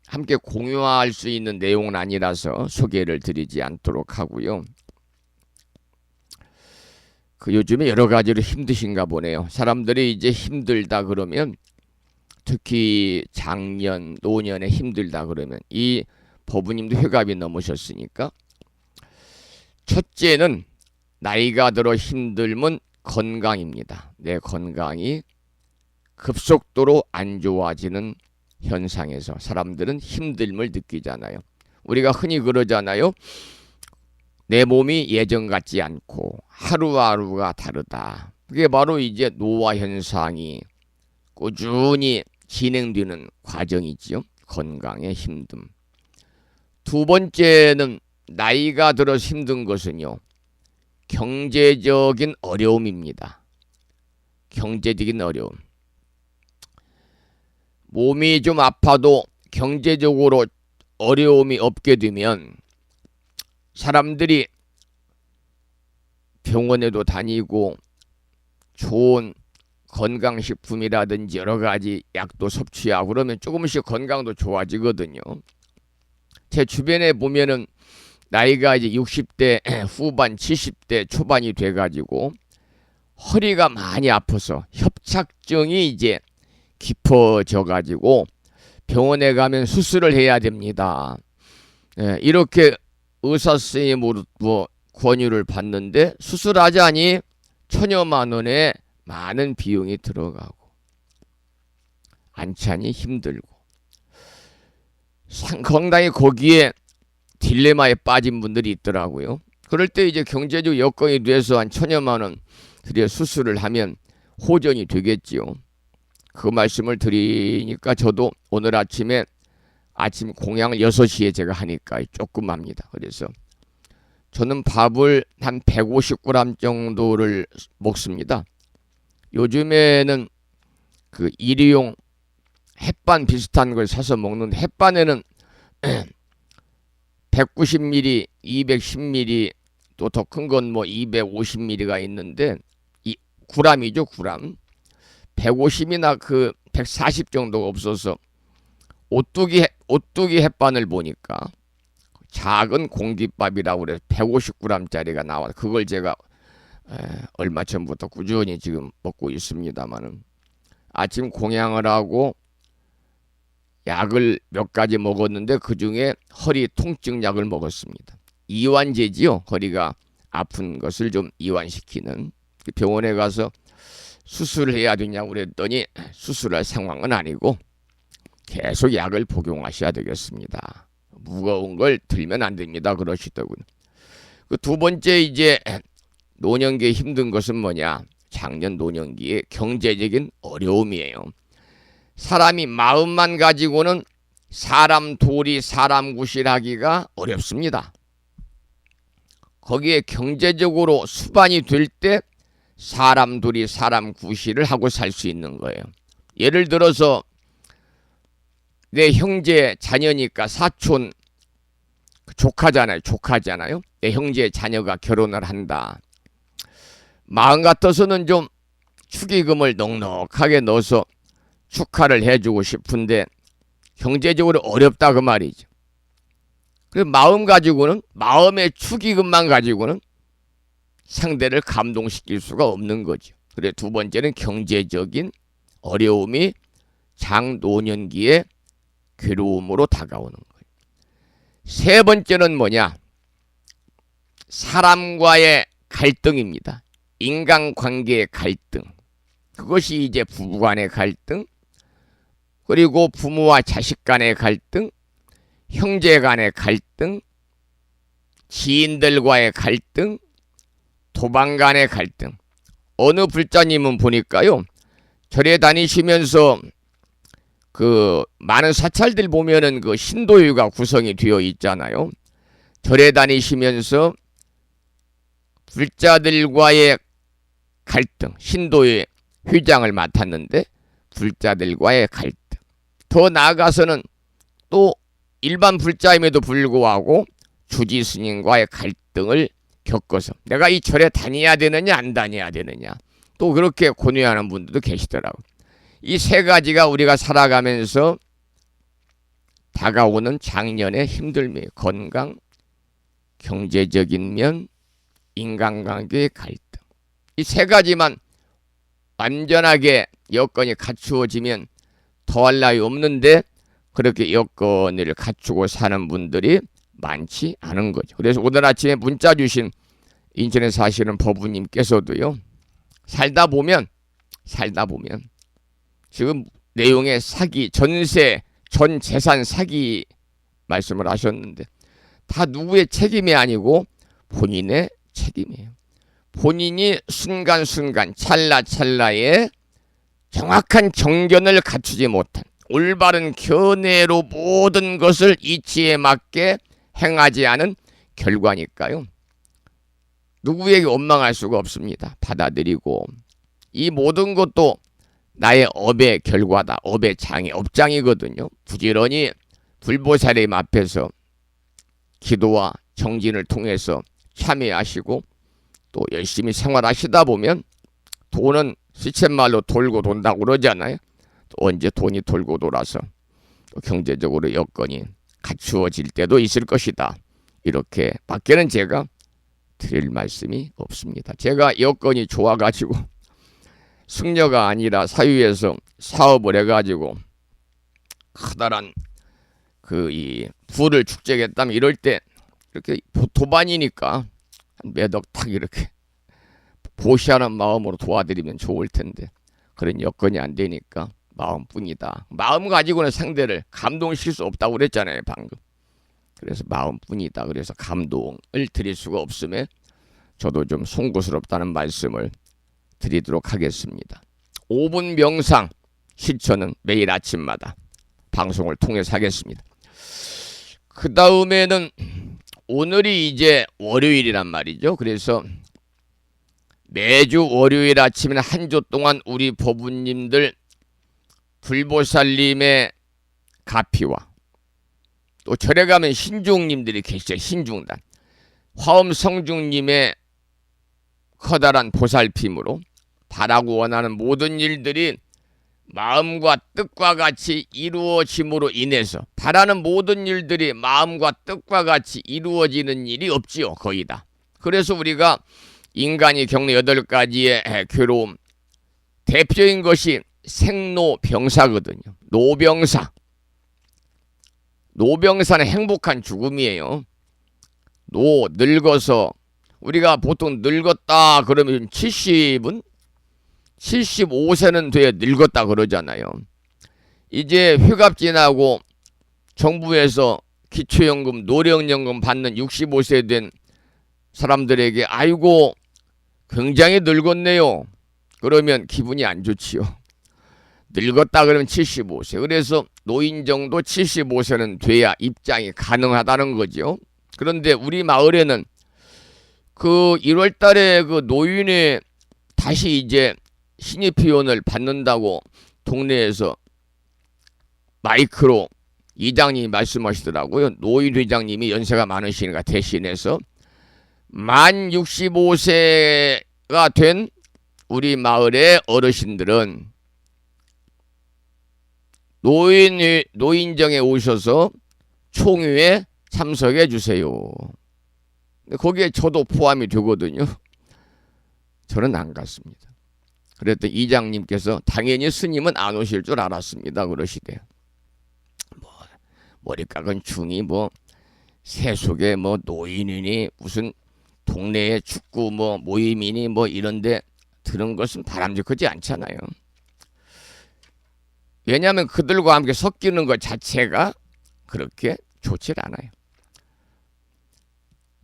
함께 공유할 수 있는 내용은 아니라서 소개를 드리지 않도록 하고요. 요즘에 여러 가지로 힘드신가 보네요. 사람들이 이제 힘들다 그러면 특히 장년, 노년에 힘들다 그러면 이 법부님도 회갑이 넘으셨으니까 첫째는 나이가 들어 힘들면 건강입니다. 내 건강이 급속도로 안 좋아지는 현상에서 사람들은 힘듦을 느끼잖아요. 우리가 흔히 그러잖아요. 내 몸이 예전 같지 않고 하루하루가 다르다. 그게 바로 이제 노화 현상이 꾸준히 진행되는 과정이지요. 건강의 힘듦. 두 번째는 나이가 들어 힘든 것은요. 경제적인 어려움입니다. 경제적인 어려움. 몸이 좀 아파도 경제적으로 어려움이 없게 되면 사람들이 병원에도 다니고 좋은 건강식품이라든지 여러 가지 약도 섭취하고 그러면 조금씩 건강도 좋아지거든요. 제 주변에 보면은 나이가 이제 60대 후반, 70대 초반이 돼가지고 허리가 많이 아파서 협착증이 이제 깊어져가지고 병원에 가면 수술을 해야 됩니다. 이렇게 의사 선생님으로 권유를 받는데 수술하자니 천여만 원의 많은 비용이 들어가고 안차니 힘들고 상당히 거기에 딜레마에 빠진 분들이 있더라고요. 그럴 때 이제 경제적 여건이 돼서 한 천여만 원 들여 수술을 하면 호전이 되겠지요. 그 말씀을 드리니까 저도 오늘 아침 공양을 6시에 제가 하니까 조금 합니다. 그래서 저는 밥을 한 150g 정도를 먹습니다. 요즘에는 그 일회용 햇반 비슷한 걸 사서 먹는데, 햇반에는 190ml, 210ml, 또 더 큰 건 뭐 250ml가 있는데, 이 g이죠, g. 150이나 그 140 정도가 없어서 오뚜기 햇반을 보니까 작은 공깃밥이라고 그래서 150g짜리가 나와. 그걸 제가 얼마 전부터 꾸준히 지금 먹고 있습니다만은, 아침 공양을 하고 약을 몇 가지 먹었는데 그 중에 허리 통증 약을 먹었습니다. 이완제지요. 허리가 아픈 것을 좀 이완시키는. 병원에 가서 수술을 해야 되냐고 그랬더니 수술할 상황은 아니고 계속 약을 복용하셔야 되겠습니다. 무거운 걸 들면 안 됩니다. 그러시더군요. 그 두 번째, 이제 노년기에 힘든 것은 뭐냐? 작년 노년기의 경제적인 어려움이에요. 사람이 마음만 가지고는 사람 도리 사람 구실하기가 어렵습니다. 거기에 경제적으로 수반이 될 때 사람 도리 사람 구실을 하고 살 수 있는 거예요. 예를 들어서 내 형제 자녀니까 사촌 조카잖아요. 내 형제 자녀가 결혼을 한다. 마음 같아서는 좀 축의금을 넉넉하게 넣어서 축하를 해주고 싶은데 경제적으로 어렵다 그 말이죠. 그래서 마음 가지고는, 마음의 축의금만 가지고는 상대를 감동시킬 수가 없는 거죠. 그래, 두 번째는 경제적인 어려움이 장노년기에 괴로움으로 다가오는 거예요. 세 번째는 뭐냐? 사람과의 갈등입니다. 인간관계의 갈등. 그것이 이제 부부간의 갈등, 그리고 부모와 자식 간의 갈등, 형제 간의 갈등, 지인들과의 갈등, 도방 간의 갈등. 어느 불자님은 보니까요, 절에 다니시면서 그 많은 사찰들 보면은 그 신도유가 구성이 되어 있잖아요. 절에 다니시면서 불자들과의 갈등, 신도의 회장을 맡았는데 불자들과의 갈등, 더 나아가서는 또 일반 불자임에도 불구하고 주지 스님과의 갈등을 겪어서 내가 이 절에 다녀야 되느냐 안 다녀야 되느냐, 또 그렇게 고뇌하는 분들도 계시더라고요. 이 세 가지가 우리가 살아가면서 다가오는 장년의 힘듦이에요. 건강, 경제적인 면, 인간관계의 갈등. 이 세 가지만 완전하게 여건이 갖추어지면 더할 나위 없는데, 그렇게 여건을 갖추고 사는 분들이 많지 않은 거죠. 그래서 오늘 아침에 문자 주신 인천에 사시는 법부님께서도요, 살다 보면 지금 내용의 사기, 전세, 전 재산 사기 말씀을 하셨는데, 다 누구의 책임이 아니고 본인의 책임이에요. 본인이 순간순간 찰나찰나에 정확한 정견을 갖추지 못한, 올바른 견해로 모든 것을 이치에 맞게 행하지 않은 결과니까요. 누구에게 원망할 수가 없습니다. 받아들이고, 이 모든 것도 나의 업의 결과다. 업의 장이, 업장이거든요. 부지런히 불보살님 앞에서 기도와 정진을 통해서 참여하시고 또 열심히 생활하시다 보면 돈은 시쳇말로 돌고 돈다고 그러잖아요. 또 언제 돈이 돌고 돌아서 또 경제적으로 여건이 갖추어질 때도 있을 것이다. 이렇게 밖에는 제가 드릴 말씀이 없습니다. 제가 여건이 좋아가지고 승려가 아니라 사유에서 사업을 해가지고 커다란 그 이 부를 축적했다면, 이럴 때 이렇게 도반이니까 한 몇억 탁 이렇게 보시하는 마음으로 도와드리면 좋을 텐데, 그런 여건이 안 되니까 마음뿐이다. 마음 가지고는 상대를 감동시킬 수 없다고 그랬잖아요, 방금. 그래서 마음뿐이다. 그래서 감동을 드릴 수가 없음에 저도 좀 송구스럽다는 말씀을 드리도록 하겠습니다. 5분 명상 실천은 매일 아침마다 방송을 통해서 하겠습니다. 그 다음에는 오늘이 이제 월요일이란 말이죠. 그래서 매주 월요일 아침에는 한 주 동안 우리 법우님들 불보살님의 가피와 또 절에 가면 신중님들이 계시죠. 신중단. 화엄성중님의 커다란 보살핌으로 바라고 원하는 모든 일들이 마음과 뜻과 같이 이루어짐으로 인해서 바라는 모든 일들이 마음과 뜻과 같이 이루어지는 일이 없지요. 거의 다. 그래서 우리가 인간이 겪는 8가지의 괴로움 대표적인 것이 생로병사거든요. 노병사. 노병사는 행복한 죽음이에요. 늙어서 우리가 보통 늙었다 그러면 70은 75세는 돼야 늙었다 그러잖아요. 이제 휴갑 지나고 정부에서 기초연금, 노령연금 받는 65세 된 사람들에게 아이고 굉장히 늙었네요. 그러면 기분이 안 좋지요. 늙었다 그러면 75세. 그래서 노인정도 75세는 돼야 입장이 가능하다는 거죠. 그런데 우리 마을에는 그 1월 달에 그 노인의 다시 이제 신입회원을 받는다고 동네에서 마이크로 이장님이 말씀하시더라고요. 노인 회장님이 연세가 많으시니까 대신해서 만 65세가 된 우리 마을의 어르신들은 노인정에 오셔서 총회에 참석해 주세요. 거기에 저도 포함이 되거든요. 저는 안 갔습니다. 그랬더니 이장님께서 당연히 스님은 안 오실 줄 알았습니다. 그러시대요. 머리깎은 중이 세속에 노인이니 무슨 동네에 축구 모임이니 이런데 들은 것은 바람직하지 않잖아요. 왜냐하면 그들과 함께 섞이는 것 자체가 그렇게 좋지 않아요.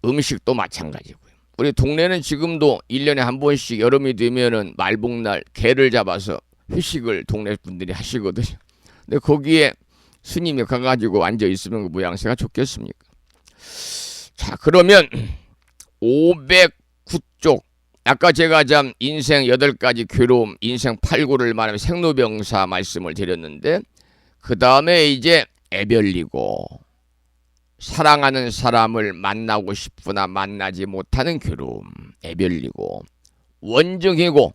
음식도 마찬가지고요. 우리 동네는 지금도 1년에 한 번씩 여름이 되면은 말복날 개를 잡아서 회식을 동네 분들이 하시거든요. 근데 거기에 스님이 가가지고 앉아 있으면 그 모양새가 좋겠습니까? 자, 그러면 509쪽 아까 제가 인생 8가지 괴로움, 인생 8구를 말하면 생로병사 말씀을 드렸는데 그 다음에 이제 애별리고 사랑하는 사람을 만나고 싶으나 만나지 못하는 괴로움, 애별리고 원정이고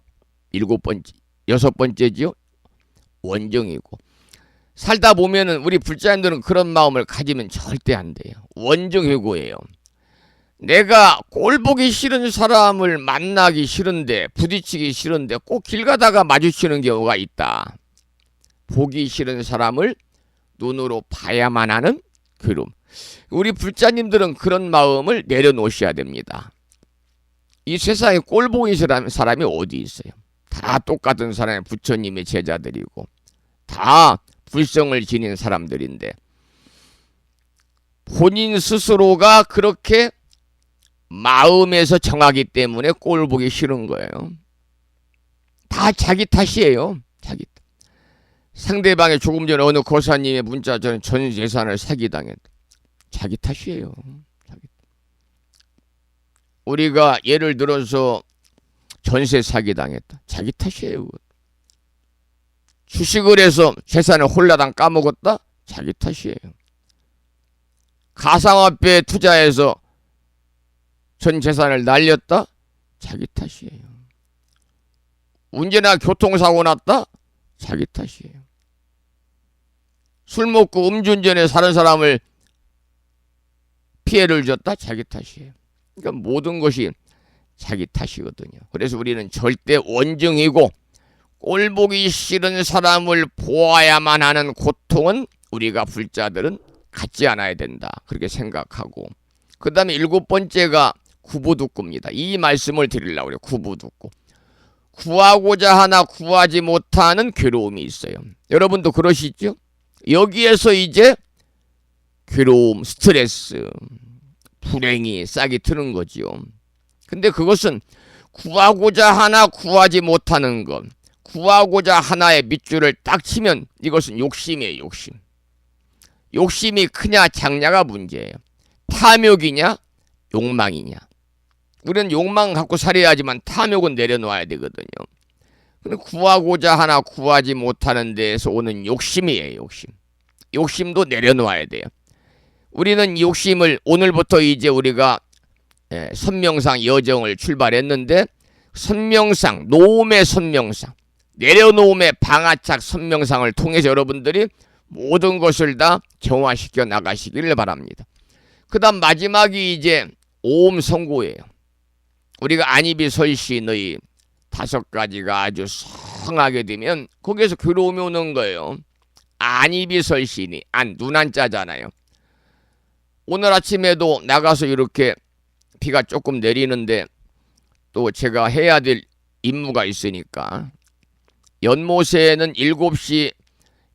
6번째지요. 원정이고 살다 보면은 우리 불자님들은 그런 마음을 가지면 절대 안 돼요. 원정회고예요. 내가 꼴 보기 싫은 사람을 만나기 싫은데 부딪히기 싫은데 꼭 길 가다가 마주치는 경우가 있다. 보기 싫은 사람을 눈으로 봐야만 하는 괴로움. 우리 불자님들은 그런 마음을 내려놓으셔야 됩니다. 이 세상에 꼴 보기 싫은 사람이 어디 있어요? 다 똑같은 사람이 부처님의 제자들이고 다 불성을 지닌 사람들인데 본인 스스로가 그렇게 마음에서 정하기 때문에 꼴 보기 싫은 거예요. 다 자기 탓이에요. 자기 탓. 상대방이 조금 전에 어느 거사님의 문자 저는 전 재산을 사기당했다. 자기 탓이에요. 자기 탓. 우리가 예를 들어서 전세 사기당했다. 자기 탓이에요. 주식을 해서 재산을 홀라당 까먹었다. 자기 탓이에요. 가상화폐에 투자해서 전 재산을 날렸다? 자기 탓이에요. 운전이나 교통사고 났다? 자기 탓이에요. 술 먹고 음주운전해 다른 사람을 피해를 줬다? 자기 탓이에요. 그러니까 모든 것이 자기 탓이거든요. 그래서 우리는 절대 원정이고 꼴 보기 싫은 사람을 보아야만 하는 고통은 우리가 불자들은 갖지 않아야 된다. 그렇게 생각하고 그 다음에 7번째가 구부득구입니다. 이 말씀을 드리려고 해요. 구부득구. 구하고자 하나 구하지 못하는 괴로움이 있어요. 여러분도 그러시죠? 여기에서 이제 괴로움, 스트레스, 불행이 싹이 트는 거지요. 근데 그것은 구하고자 하나 구하지 못하는 것, 구하고자 하나의 밑줄을 딱 치면 이것은 욕심이에요. 욕심. 욕심이 크냐 작냐가 문제예요. 탐욕이냐 욕망이냐. 우리는 욕망 갖고 살아야지만 탐욕은 내려놓아야 되거든요. 근데 구하고자 하나 구하지 못하는 데에서 오는 욕심이에요. 욕심. 욕심도 내려놓아야 돼요. 우리는 욕심을 오늘부터 이제 우리가 선명상 여정을 출발했는데 선명상, 노음의 선명상, 내려놓음의 방아착 선명상을 통해서 여러분들이 모든 것을 다 정화시켜 나가시기를 바랍니다. 그 다음 마지막이 이제 오음 선고예요. 우리가 안입이 설신의 5가지가 아주 성하게 되면 거기에서 괴로움이 오는 거예요. 안입이 설신이 눈 한자잖아요. 오늘 아침에도 나가서 이렇게 비가 조금 내리는데 또 제가 해야 될 임무가 있으니까 연못에는 6시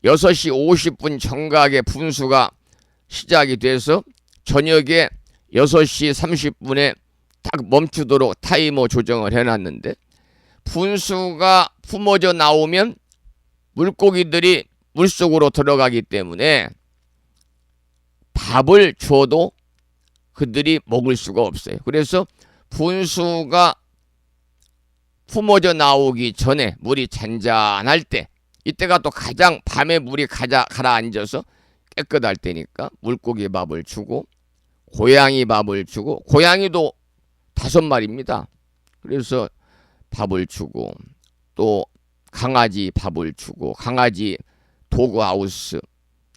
50분 정각에 분수가 시작이 돼서 저녁에 6시 30분에 딱 멈추도록 타이머 조정을 해놨는데 분수가 품어져 나오면 물고기들이 물속으로 들어가기 때문에 밥을 줘도 그들이 먹을 수가 없어요. 그래서 분수가 품어져 나오기 전에 물이 잔잔할 때 이때가 또 가장 밤에 물이 가라앉아서 깨끗할 때니까 물고기 밥을 주고 고양이 밥을 주고 고양이도 5마리입니다. 그래서 밥을 주고 또 강아지 밥을 주고 강아지 도그하우스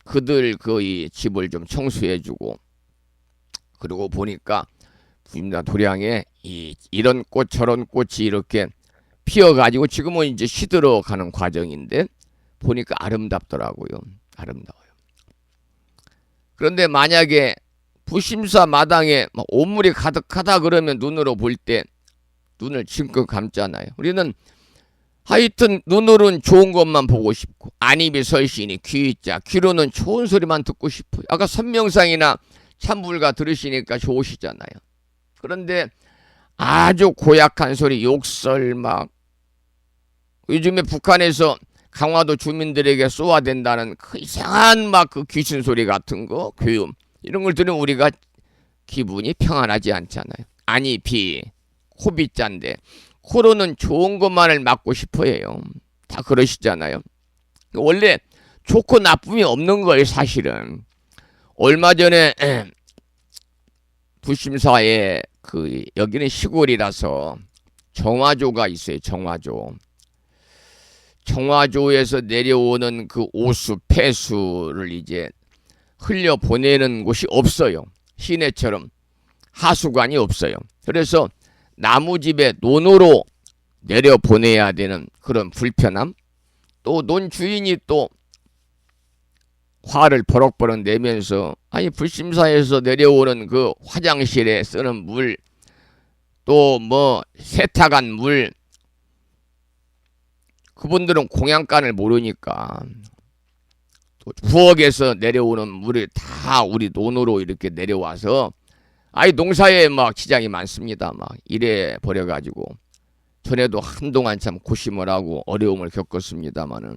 그들 거의 집을 좀 청소해주고 그리고 보니까 부임당 도량에 이런 꽃 저런 꽃이 이렇게 피어가지고 지금은 이제 시들어가는 과정인데 보니까 아름답더라고요. 아름다워요. 그런데 만약에 부심사 마당에 온물이 가득하다 그러면 눈으로 볼 때 눈을 징긋 감잖아요. 우리는 하여튼 눈으로는 좋은 것만 보고 싶고 안입이 설신이 귀자 귀로는 좋은 소리만 듣고 싶어요. 아까 선명상이나 참불가 들으시니까 좋으시잖아요. 그런데 아주 고약한 소리 욕설 막 요즘에 북한에서 강화도 주민들에게 쏘아댄다는 그 이상한 막 그 귀신 소리 같은 거 교음 이런 걸 들으면 우리가 기분이 평안하지 않잖아요. 안입이 코비자인데 코로는 좋은 것만을 맡고 싶어 해요. 다 그러시잖아요. 원래 좋고 나쁨이 없는 거예요. 사실은 얼마 전에 부심사에 여기는 시골이라서 정화조가 있어요. 정화조에서 내려오는 그 오수 폐수를 이제 흘려 보내는 곳이 없어요. 시내처럼 하수관이 없어요. 그래서 나무집에 논으로 내려 보내야 되는 그런 불편함, 또 논 주인이 또 화를 버럭버럭 내면서 아니 불심사에서 내려오는 그 화장실에 쓰는 물, 또 뭐 세탁한 물, 그분들은 공양간을 모르니까 또 부엌에서 내려오는 물을 다 우리 논으로 이렇게 내려와서 아이 농사에 막 지장이 많습니다. 막 이래 버려가지고 전에도 한동안 참 고심을 하고 어려움을 겪었습니다마는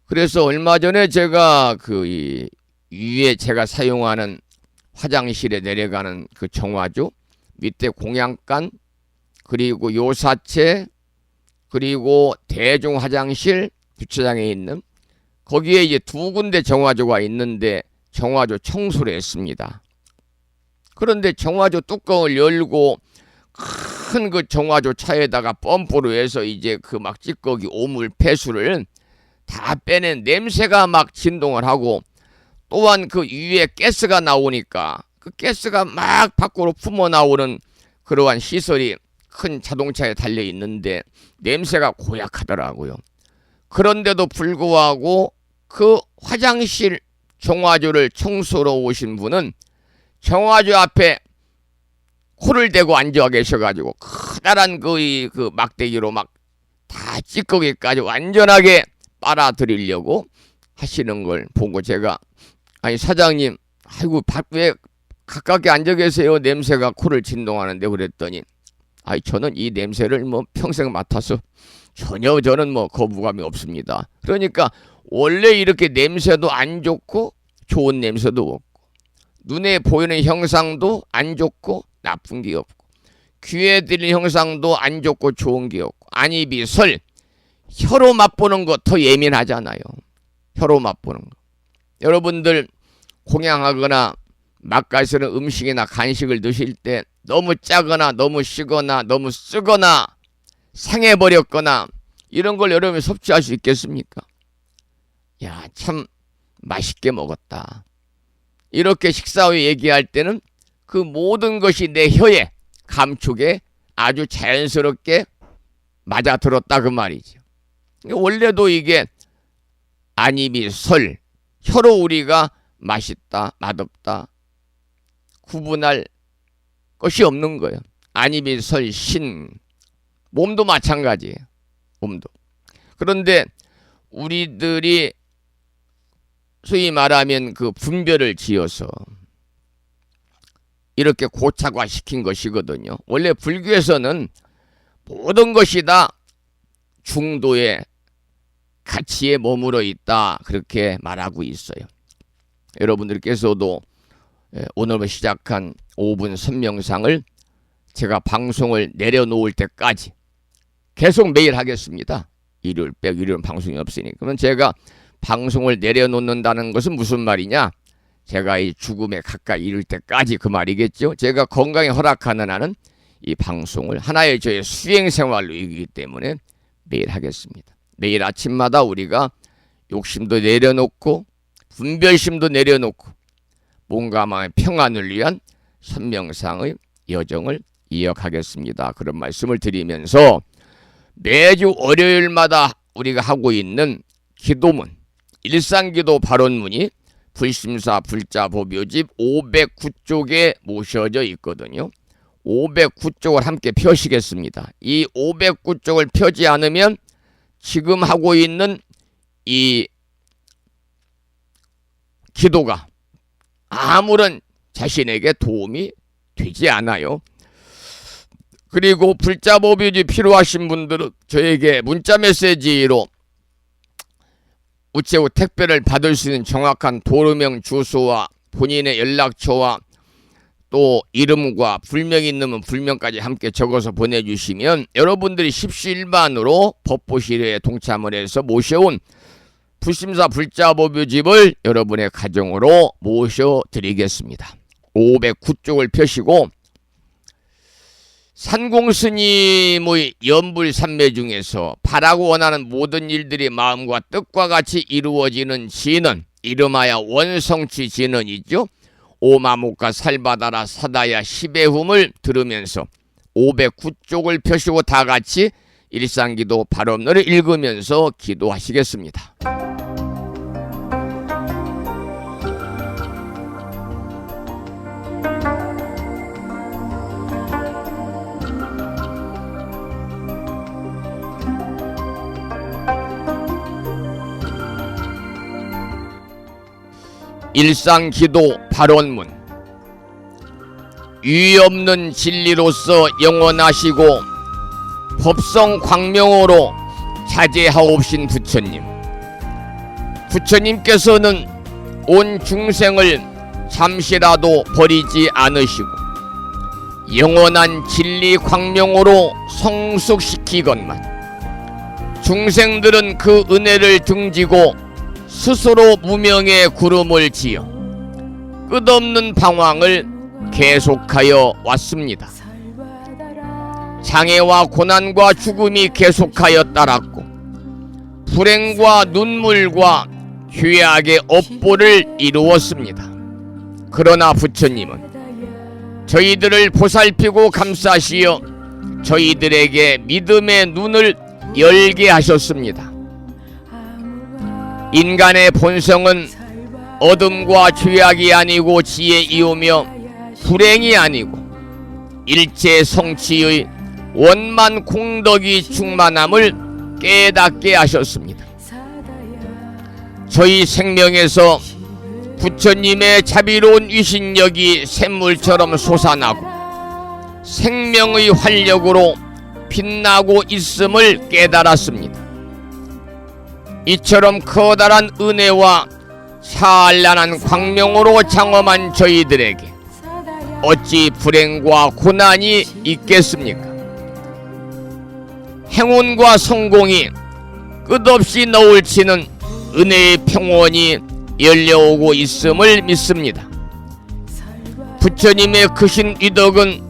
그래서 얼마 전에 제가 그 위에 제가 사용하는 화장실에 내려가는 그 정화조 밑에 공양간 그리고 요사체 그리고 대중 화장실 주차장에 있는 거기에 이제 2군데 정화조가 있는데 정화조 청소를 했습니다. 그런데 정화조 뚜껑을 열고 큰 그 정화조 차에다가 펌프로 해서 이제 그 막 찌꺼기 오물 폐수를 다 빼낸 냄새가 막 진동을 하고 또한 그 위에 가스가 나오니까 그 가스가 막 밖으로 품어 나오는 그러한 시설이 큰 자동차에 달려 있는데 냄새가 고약하더라고요. 그런데도 불구하고 그 화장실 정화조를 청소로 오신 분은 정화조 앞에 코를 대고 앉아 계셔가지고 커다란 그 막대기로 막 다 찌꺼기까지 완전하게 빨아들이려고 하시는 걸 보고 제가 아니 사장님 아이고 왜 가깝게 앉아 계세요 냄새가 코를 진동하는데 그랬더니 아이 저는 이 냄새를 뭐 평생 맡아서 전혀 저는 뭐 거부감이 없습니다. 그러니까 원래 이렇게 냄새도 안 좋고 좋은 냄새도 없고 눈에 보이는 형상도 안 좋고 나쁜 게 없고, 귀에 들리는 형상도 안 좋고 좋은 게 없고, 안입이 설, 혀로 맛보는 거 더 예민하잖아요. 혀로 맛보는 거. 여러분들 공양하거나 맛깔스러운 음식이나 간식을 드실 때 너무 짜거나 너무 시거나 너무 쓰거나 상해버렸거나 이런 걸 여러분이 섭취할 수 있겠습니까? 야, 참 맛있게 먹었다. 이렇게 식사 후에 얘기할 때는 그 모든 것이 내 혀에, 감촉에 아주 자연스럽게 맞아들었다 그 말이죠. 원래도 이게 안입이 설, 혀로 우리가 맛있다, 맛없다 구분할 것이 없는 거예요. 안입이 설, 신, 몸도 마찬가지예요. 몸도. 그런데 우리들이 소위 말하면 그 분별을 지어서 이렇게 고착화시킨 것이거든요. 원래 불교에서는 모든 것이 다 중도의 가치에 머물러 있다, 그렇게 말하고 있어요. 여러분들께서도 오늘 시작한 5분 선명상을 제가 방송을 내려놓을 때까지 계속 매일 하겠습니다. 일요일 빼고 일요일은 방송이 없으니까. 그러면 제가 방송을 내려놓는다는 것은 무슨 말이냐? 제가 이 죽음에 가까이 이를 때까지 그 말이겠죠. 제가 건강에 허락하는 한은 이 방송을 하나의 저의 수행생활로 이기기 때문에 매일 하겠습니다. 매일 아침마다 우리가 욕심도 내려놓고 분별심도 내려놓고 몸과 마음의 평안을 위한 선명상의 여정을 이어가겠습니다. 그런 말씀을 드리면서 매주 월요일마다 우리가 하고 있는 기도문, 일상기도 발언문이 불심사 불자보묘집 509쪽에 모셔져 있거든요. 509쪽을 함께 펴시겠습니다. 이 509쪽을 펴지 않으면 지금 하고 있는 이 기도가 아무런 자신에게 도움이 되지 않아요. 그리고 불자보묘집 필요하신 분들은 저에게 문자 메시지로 우체국 택배를 받을 수 있는 정확한 도로명 주소와 본인의 연락처와 또 이름과 불명이 있는 불명까지 함께 적어서 보내주시면 여러분들이 십시일반으로 법보시리에 동참을 해서 모셔온 불심사 불자보묘집을 여러분의 가정으로 모셔드리겠습니다. 509쪽을 펴시고 산공스님의 연불산매 중에서 바라고 원하는 모든 일들이 마음과 뜻과 같이 이루어지는 진언, 이름하여 원성취 진언이죠. 오마목과 살바다라 사다야 시베훔을 들으면서 509쪽을 펴시고 다 같이 일상기도 발언을 읽으면서 기도하시겠습니다. 일상기도 발언문. 유의 없는 진리로서 영원하시고 법성 광명으로 자제하옵신 부처님. 부처님께서는 온 중생을 잠시라도 버리지 않으시고 영원한 진리 광명으로 성숙시키건만 중생들은 그 은혜를 등지고 스스로 무명의 구름을 지어 끝없는 방황을 계속하여 왔습니다. 장애와 고난과 죽음이 계속하여 따랐고 불행과 눈물과 죄악의 업보를 이루었습니다. 그러나 부처님은 저희들을 보살피고 감싸시어 저희들에게 믿음의 눈을 열게 하셨습니다. 인간의 본성은 어둠과 죄악이 아니고 지혜이오며 불행이 아니고 일체 성취의 원만 공덕이 충만함을 깨닫게 하셨습니다. 저희 생명에서 부처님의 자비로운 위신력이 샘물처럼 솟아나고 생명의 활력으로 빛나고 있음을 깨달았습니다. 이처럼 커다란 은혜와 찬란한 광명으로 장엄한 저희들에게 어찌 불행과 고난이 있겠습니까? 행운과 성공이 끝없이 너울치는 은혜의 평원이 열려오고 있음을 믿습니다. 부처님의 크신 위덕은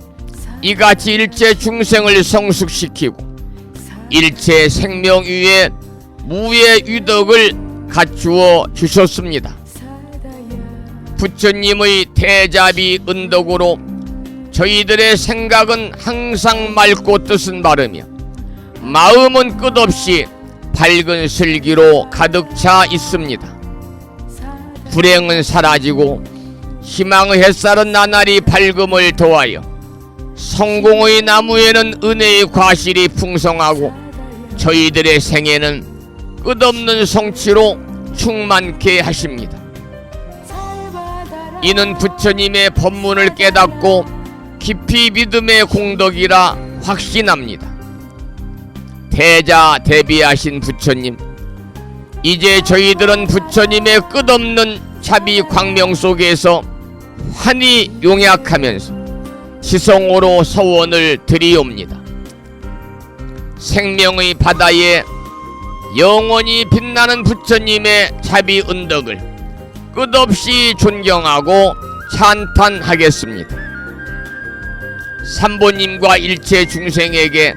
이같이 일체 중생을 성숙시키고 일체 생명 위에 무의 위덕을 갖추어 주셨습니다. 부처님의 대자비 은덕으로 저희들의 생각은 항상 맑고 뜻은 바르며 마음은 끝없이 밝은 슬기로 가득 차 있습니다. 불행은 사라지고 희망의 햇살은 나날이 밝음을 더하여 성공의 나무에는 은혜의 과실이 풍성하고 저희들의 생애는 끝없는 성취로 충만케 하십니다. 이는 부처님의 법문을 깨닫고 깊이 믿음의 공덕이라 확신합니다. 대자대비하신 부처님, 이제 저희들은 부처님의 끝없는 자비 광명 속에서 환히 용약하면서 지성으로 서원을 드리옵니다. 생명의 바다에 영원히 빛나는 부처님의 자비 은덕을 끝없이 존경하고 찬탄하겠습니다. 삼보님과 일체 중생에게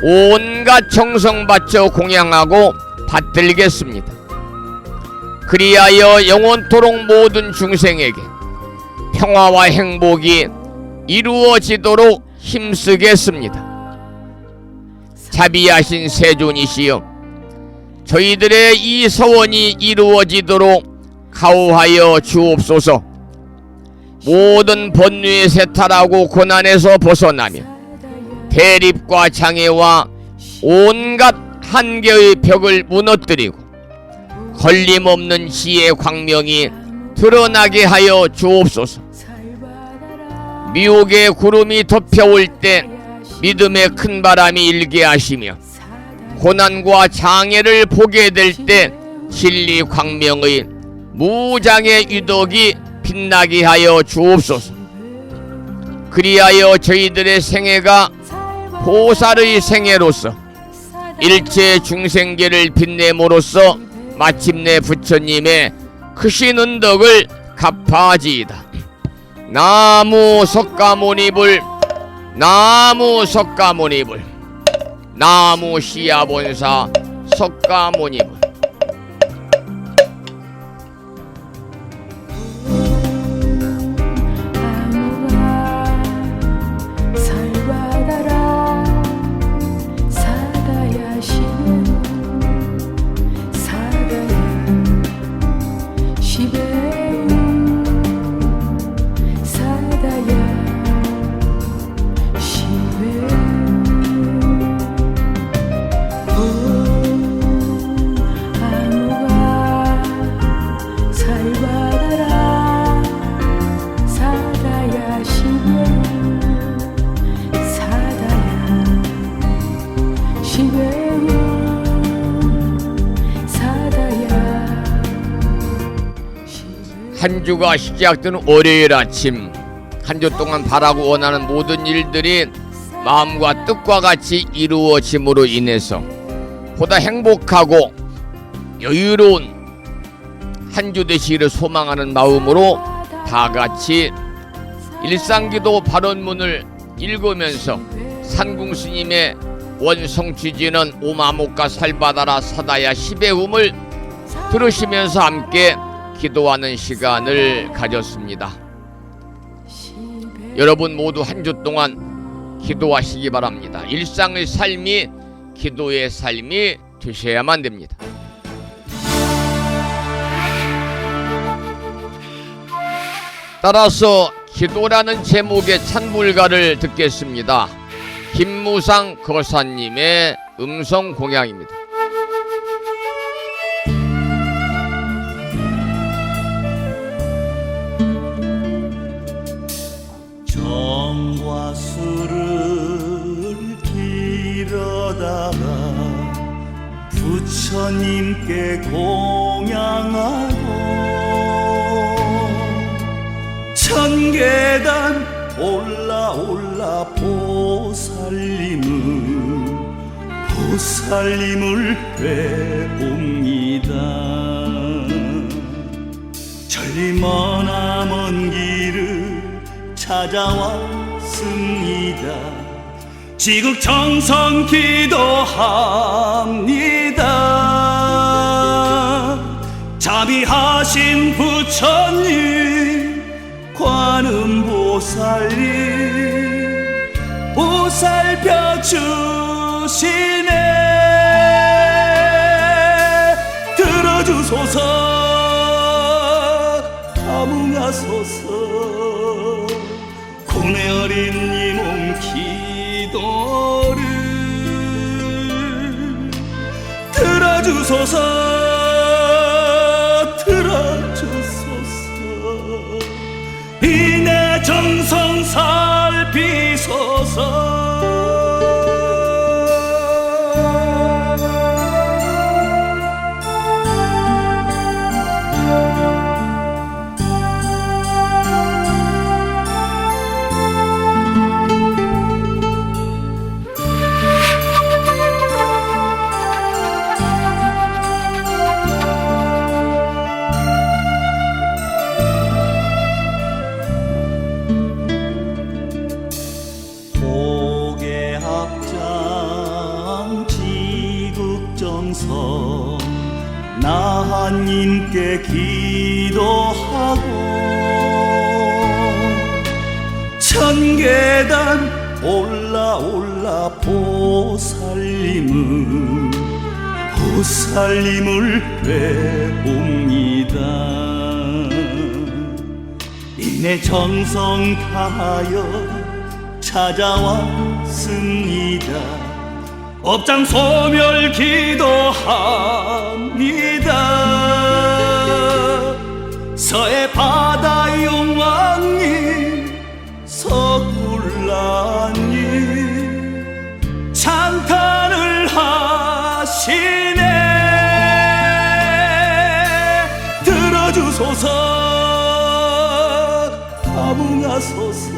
온갖 정성 바쳐 공양하고 받들겠습니다. 그리하여 영원토록 모든 중생에게 평화와 행복이 이루어지도록 힘쓰겠습니다. 자비하신 세존이시여, 저희들의 이 서원이 이루어지도록 가호하여 주옵소서. 모든 번뇌에 세탈하고 고난에서 벗어나며 대립과 장애와 온갖 한계의 벽을 무너뜨리고 걸림없는 지혜의 광명이 드러나게 하여 주옵소서. 미혹의 구름이 덮여올 때 믿음의 큰 바람이 일게 하시며 고난과 장애를 보게 될 때 진리 광명의 무장의 유덕이 빛나게 하여 주옵소서. 그리하여 저희들의 생애가 보살의 생애로서 일체 중생계를 빛냄으로써 마침내 부처님의 크신 은덕을 갚아지이다. 나무 석가모니불, 나무 석가모니불, 나무 시야본사 석가모니불. 한 주가 시작되는 월요일 아침, 한 주 동안 바라고 원하는 모든 일들이 마음과 뜻과 같이 이루어짐으로 인해서 보다 행복하고 여유로운 한 주 되시기를 소망하는 마음으로 다 같이 일상기도 발언문을 읽으면서 산궁스님의 원성취지는 오마목가 살바다라 사다야 시배움을 들으시면서 함께 기도하는 시간을 가졌습니다. 여러분 모두 한 주 동안 기도하시기 바랍니다. 일상의 삶이 기도의 삶이 되셔야만 됩니다. 따라서 기도라는 제목의 찬물가를 듣겠습니다. 김무상 거사님의 음성 공양입니다.
정과 술을 길어다가 부처님께 공양하고 천계단 올라 보살님을 뵈옵니다. 천리 머나먼 길을 찾아왔습니다. 지극정성 기도합니다. 자비하신 부처님 관음보살님 보살펴 주시네. 들어주소서 감응하소서. 고뇌 어린 이 몸 기도를 들어주소서. 이내 정성 살피소서. 지극정성 나한님께 기도하고 천계단 올라 보살님을 뵈옵니다. 이내 정성 다하여 찾아왔습니다. 업장 소멸 기도합니다. 서해 바다 용왕님 석굴라님 찬탄을 하시네. 들어주소서 감응하소서.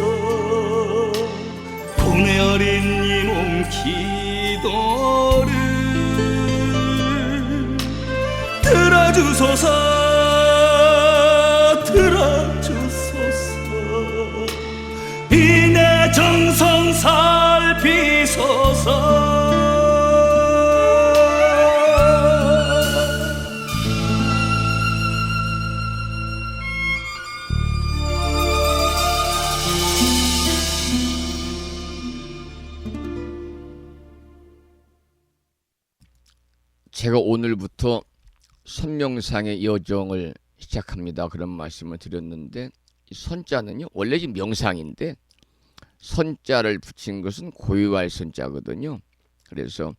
고뇌 어린 이 몸 기도를 들어주소서. 이내 정성 살피소서.
제가 오늘부터 선명상의 여정을 시작합니다. 그런 말씀을 드렸는데 이 선자는요 원래 지금 명상인데 선자를 붙인 것은 고유할 선자거든요. 그래서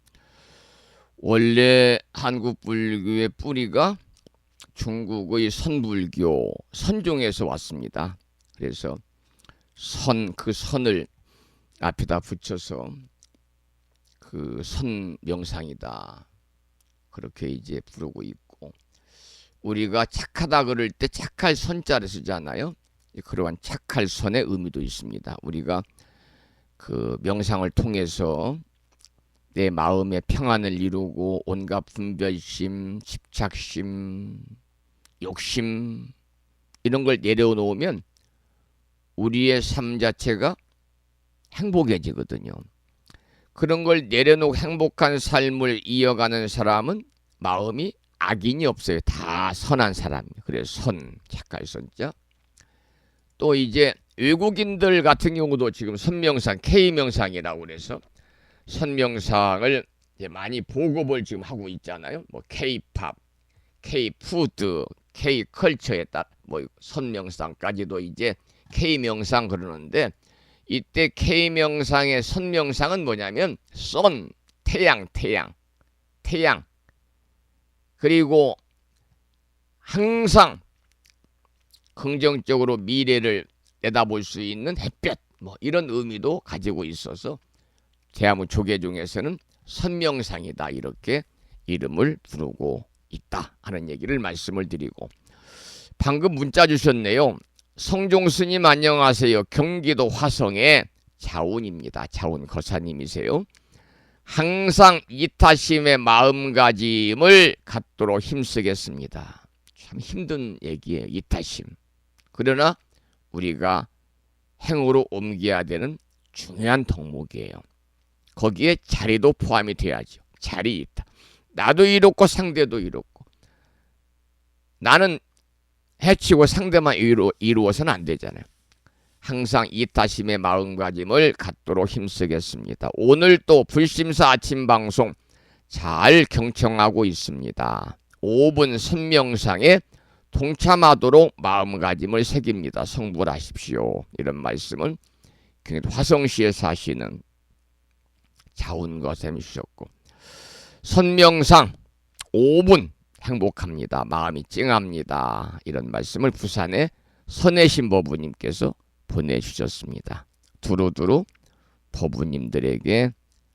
원래 한국 불교의 뿌리가 중국의 선불교 선종에서 왔습니다. 그래서 그 선을 앞에다 붙여서 그 선명상이다 그렇게 이제 부르고 있고, 우리가 착하다 그럴 때 착할 선자를 쓰잖아요. 그러한 착할 선의 의미도 있습니다. 우리가 그 명상을 통해서 내 마음의 평안을 이루고 온갖 분별심, 집착심, 욕심 이런 걸 내려놓으면 우리의 삶 자체가 행복해지거든요. 그런 걸 내려놓고 행복한 삶을 이어가는 사람은 마음이 악인이 없어요. 다 선한 사람이에요. 그래서 선, 착할 선자. 또 이제 외국인들 같은 경우도 지금 선명상, K명상이라고 그래서 선명상을 이제 많이 보급을 지금 하고 있잖아요. 뭐 K-팝, K-푸드, K-컬처에 따라 뭐 선명상까지도 이제 K명상 그러는데, 이때 K명상의 선명상은 뭐냐면 선, 태양. 그리고 항상 긍정적으로 미래를 내다볼 수 있는 햇볕 뭐 이런 의미도 가지고 있어서 대한민국 조계 중에서는 선명상이다 이렇게 이름을 부르고 있다 하는 얘기를 말씀을 드리고, 방금 문자 주셨네요. 성종 스님 안녕하세요. 경기도 화성의 자운입니다. 자운 거사님이세요. 항상 이타심의 마음가짐을 갖도록 힘쓰겠습니다. 참 힘든 얘기예요. 이타심. 그러나 우리가 행으로 옮겨야 되는 중요한 덕목이에요. 거기에 자리도 포함이 돼야죠. 자리 있다. 나도 이롭고 상대도 이롭고. 나는 해치고 상대만 이루어서는 안 되잖아요. 항상 이타심의 마음가짐을 갖도록 힘쓰겠습니다. 오늘 또 불심사 아침 방송 잘 경청하고 있습니다. 5분 선명상에 동참하도록 마음가짐을 새깁니다. 성불하십시오. 이런 말씀을 화성시에 사시는 자운거샘이 주셨고, 선명상 5분 행복합니다. 마음이 찡합니다. 이런 말씀을 부산의 선혜신 법부님께서 보내주셨습니다. 두루두루 법부님들에게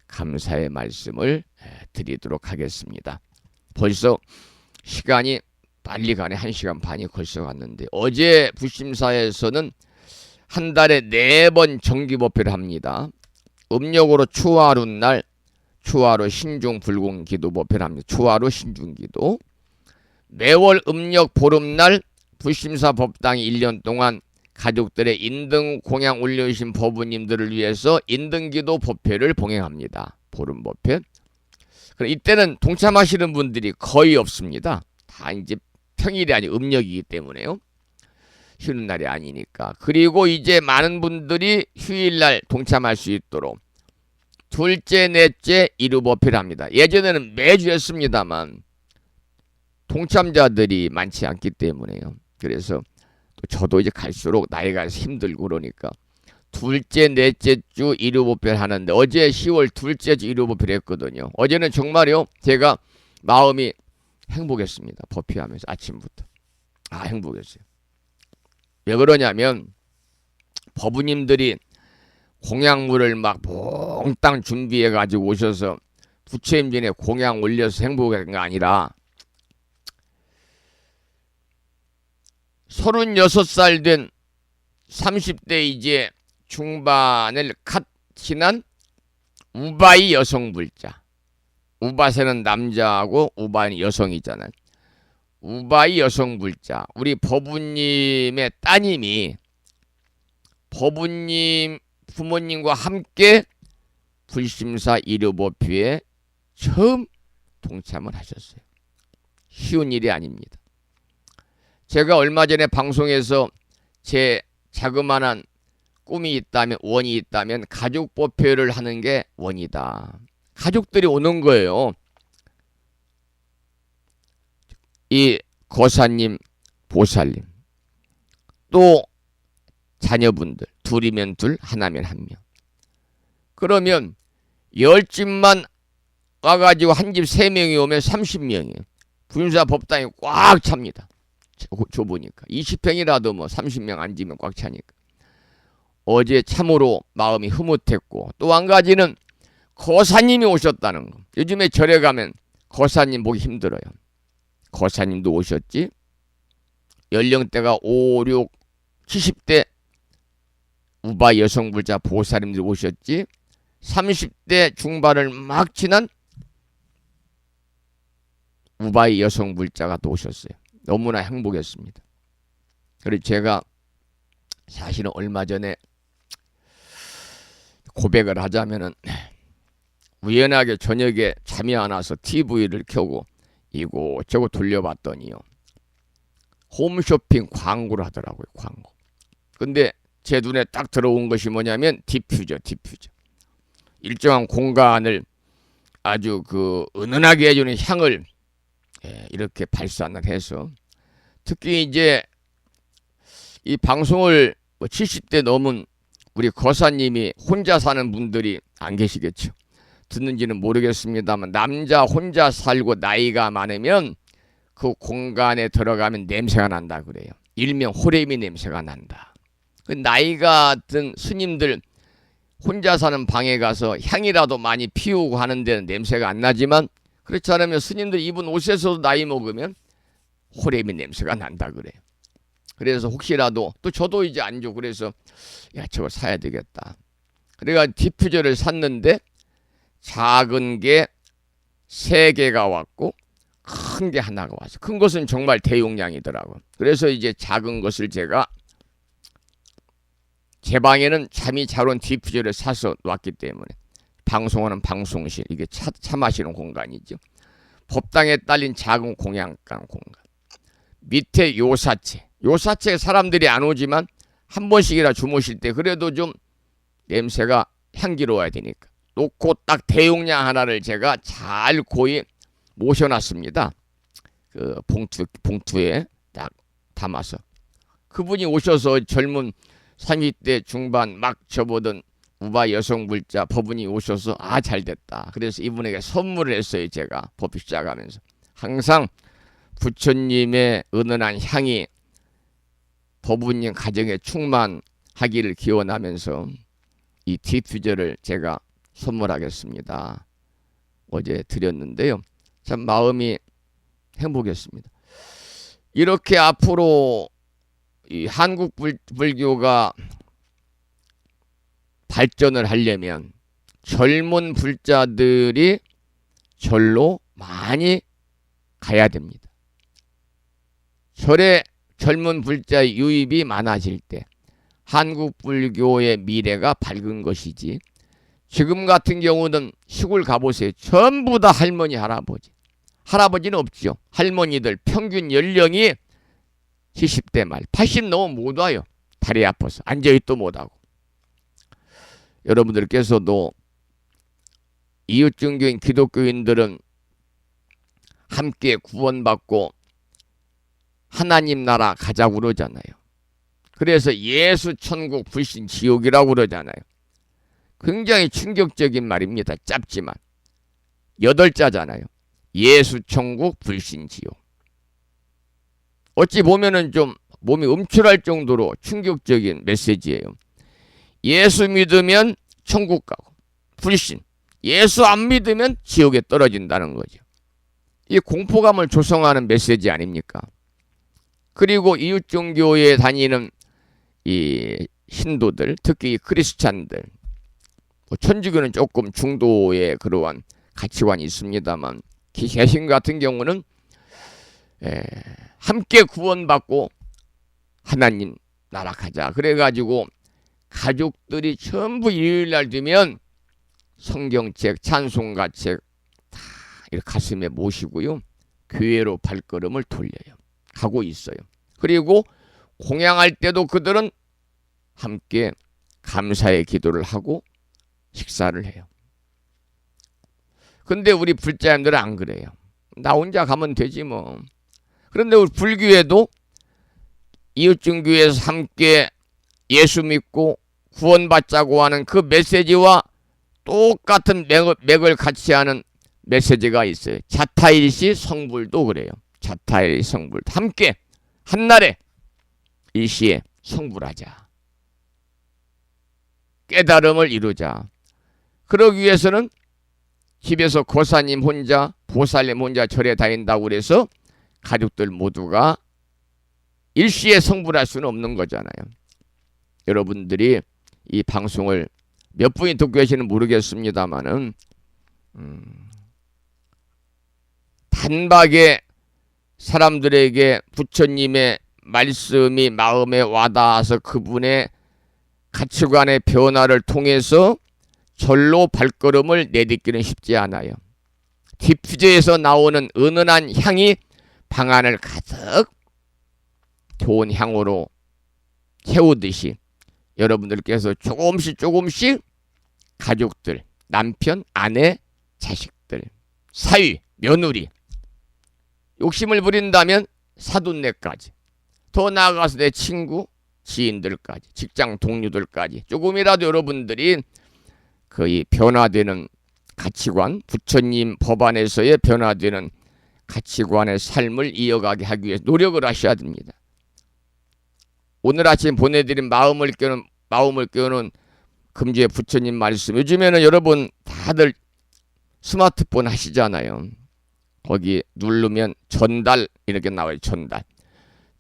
감사의 말씀을 드리도록 하겠습니다. 벌써 시간이 빨리 가네. 1시간 반이 벌써 갔는데, 어제 불심사에서는 한 달에 4번 정기법회를 합니다. 음력으로 추화루 날 추화루 신중 불공 기도 법회를 합니다. 추화루 신중 기도. 매월 음력 보름날 불심사 법당이 1년 동안 가족들의 인등 공양 올려주신 법부님들을 위해서 인등기도 법회를 봉행합니다. 보름 법회. 그럼 이때는 동참하시는 분들이 거의 없습니다. 다 이제 평일이 아니 음력이기 때문에요. 쉬는 날이 아니니까. 그리고 이제 많은 분들이 휴일날 동참할 수 있도록 둘째, 넷째 일요법회를 합니다. 예전에는 매주 했습니다만 동참자들이 많지 않기 때문에요. 그래서 또 저도 이제 갈수록 나이가 힘들고 그러니까 둘째, 넷째 주 일요법회를 하는데, 어제 10월 둘째 주 일요법회를 했거든요. 어제는 정말요, 제가 마음이 행복했습니다. 법회하면서 아침부터. 행복했어요. 왜 그러냐면 법부님들이 공양물을 막 몽땅 준비해 가지고 오셔서 부처님 전에 공양 올려서 행복한 게 아니라 36살 된 30대 이제 중반을 갓 지난 우바이 여성불자. 우바세는 남자하고 우바이는 여성이잖아요. 우바이 여성불자. 우리 법부님의 따님이 법부님 부모님과 함께 불심사 일요법회에 처음 동참을 하셨어요. 쉬운 일이 아닙니다. 제가 얼마 전에 방송에서 제 자그마한 꿈이 있다면, 원이 있다면 가족법회를 하는 게 원이다. 가족들이 오는 거예요. 이 거사님, 보살님, 또 자녀분들, 둘이면 둘, 하나면 한 명. 그러면 10집만 와가지고 한 집 3명이 오면 30명이에요. 불심사 법당이 꽉 찹니다. 좁으니까. 20평이라도 뭐 30명 앉으면 꽉 차니까. 어제 참으로 마음이 흐뭇했고, 또 한 가지는 거사님이 오셨다는 거. 요즘에 절에 가면 거사님 보기 힘들어요. 거사님도 오셨지. 연령대가 5, 6, 70대 우바 여성불자 보살님들 오셨지. 30대 중반을 막 지난 우바이 여성불자가 또 오셨어요. 너무나 행복했습니다. 그리고 제가 사실은 얼마 전에 고백을 하자면은, 우연하게 저녁에 잠이 안 와서 TV를 켜고 이곳저곳 돌려봤더니요, 홈쇼핑 광고를 하더라고요. 광고. 근데 제 눈에 딱 들어온 것이 뭐냐면 디퓨저. 일정한 공간을 아주 은은하게 해주는 향을 이렇게 발산을 해서, 특히 이제 이 방송을 70대 넘은 우리 거사님이 혼자 사는 분들이 안 계시겠죠. 듣는지는 모르겠습니다만, 남자 혼자 살고 나이가 많으면 그 공간에 들어가면 냄새가 난다 그래요. 일명 호레미 냄새가 난다. 그 나이가 든 스님들 혼자 사는 방에 가서 향이라도 많이 피우고 하는 데는 냄새가 안 나지만, 그렇지 않으면 스님들 입은 옷에서도 나이 먹으면 호레미 냄새가 난다 그래요. 그래서 혹시라도 또 저도 이제 안 줘. 그래서 야 저거 사야 되겠다. 그래가 디퓨저를 샀는데 작은 게 3개가 왔고 큰 게 하나가 왔어. 큰 것은 정말 대용량이더라고. 그래서 이제 작은 것을 제가 제 방에는 잠이 잘 온 디퓨저를 사서 놨기 때문에 방송하는 방송실, 이게 차 마시는 공간이죠. 법당에 딸린 작은 공양간 공간. 밑에 요사체 사람들이 안 오지만 한 번씩이라 주무실 때 그래도 좀 냄새가 향기로워야 되니까 놓고 딱 대용량 하나를 제가 잘 고이 모셔놨습니다. 그 봉투에 딱 담아서. 그분이 오셔서 젊은 30대 중반 막 접어든 우바 여성 불자 법은이 오셔서 아 잘됐다. 그래서 이분에게 선물을 했어요. 제가 법이 시작하면서 항상 부처님의 은은한 향이 법은님 가정에 충만하기를 기원하면서 이 디퓨저를 제가 선물하겠습니다. 어제 드렸는데요. 참 마음이 행복했습니다. 이렇게 앞으로 이 한국 불교가 발전을 하려면 젊은 불자들이 절로 많이 가야 됩니다. 절에 젊은 불자 유입이 많아질 때 한국 불교의 미래가 밝은 것이지, 지금 같은 경우는 시골 가보세요. 전부 다 할머니 할아버지. 할아버지는 없죠. 할머니들 평균 연령이 70대 말 80 넘으면 못 와요. 다리 아파서 앉아있도 못하고. 여러분들께서도 이웃종교인 기독교인들은 함께 구원받고 하나님 나라 가자고 그러잖아요. 그래서 예수 천국 불신 지옥이라고 그러잖아요. 굉장히 충격적인 말입니다. 짧지만 8자잖아요. 예수 천국 불신 지옥. 어찌 보면은 좀 몸이 움츠랄 정도로 충격적인 메시지예요. 예수 믿으면 천국 가고, 불신 예수 안 믿으면 지옥에 떨어진다는 거죠. 이 공포감을 조성하는 메시지 아닙니까? 그리고 이웃 종교에 다니는 이 신도들, 특히 크리스찬들, 천주교는 조금 중도의 그러한 가치관이 있습니다만 개신 같은 경우는 함께 구원받고 하나님 나라 가자. 그래가지고 가족들이 전부 일요일날 되면 성경책, 찬송가책 다 이렇게 가슴에 모시고요. 교회로 발걸음을 돌려요. 가고 있어요. 그리고 공양할 때도 그들은 함께 감사의 기도를 하고 식사를 해요. 근데 우리 불자님들은 안 그래요. 나 혼자 가면 되지 뭐. 그런데 우리 불교에도 이웃종교에서 함께 예수 믿고 구원받자고 하는 그 메시지와 똑같은 맥을 같이 하는 메시지가 있어요. 자타일시 성불도 그래요. 자타일시 성불 함께 한날에 일시에 성불하자. 깨달음을 이루자. 그러기 위해서는 집에서 고사님 혼자, 보살님 혼자 절에 다닌다고 그래서 가족들 모두가 일시에 성불할 수는 없는 거잖아요. 여러분들이 이 방송을 몇 분이 듣고 계시는지 모르겠습니다만은 단박에 사람들에게 부처님의 말씀이 마음에 와닿아서 그분의 가치관의 변화를 통해서 절로 발걸음을 내딛기는 쉽지 않아요. 디퓨저에서 나오는 은은한 향이 방안을 가득 좋은 향으로 채우듯이 여러분들께서 조금씩 가족들, 남편, 아내, 자식들, 사위, 며느리 욕심을 부린다면 사돈네까지, 더 나아가서 내 친구, 지인들까지, 직장 동료들까지 조금이라도 여러분들이 거의 변화되는 가치관, 부처님 법안에서의 변화되는 가치관의 삶을 이어가게 하기 위해서 노력을 하셔야 됩니다. 오늘 아침 보내드린 마음을 깨우는 금주의 부처님 말씀, 요즘에는 여러분 다들 스마트폰 하시잖아요. 거기 누르면 전달 이렇게 나와요. 전달.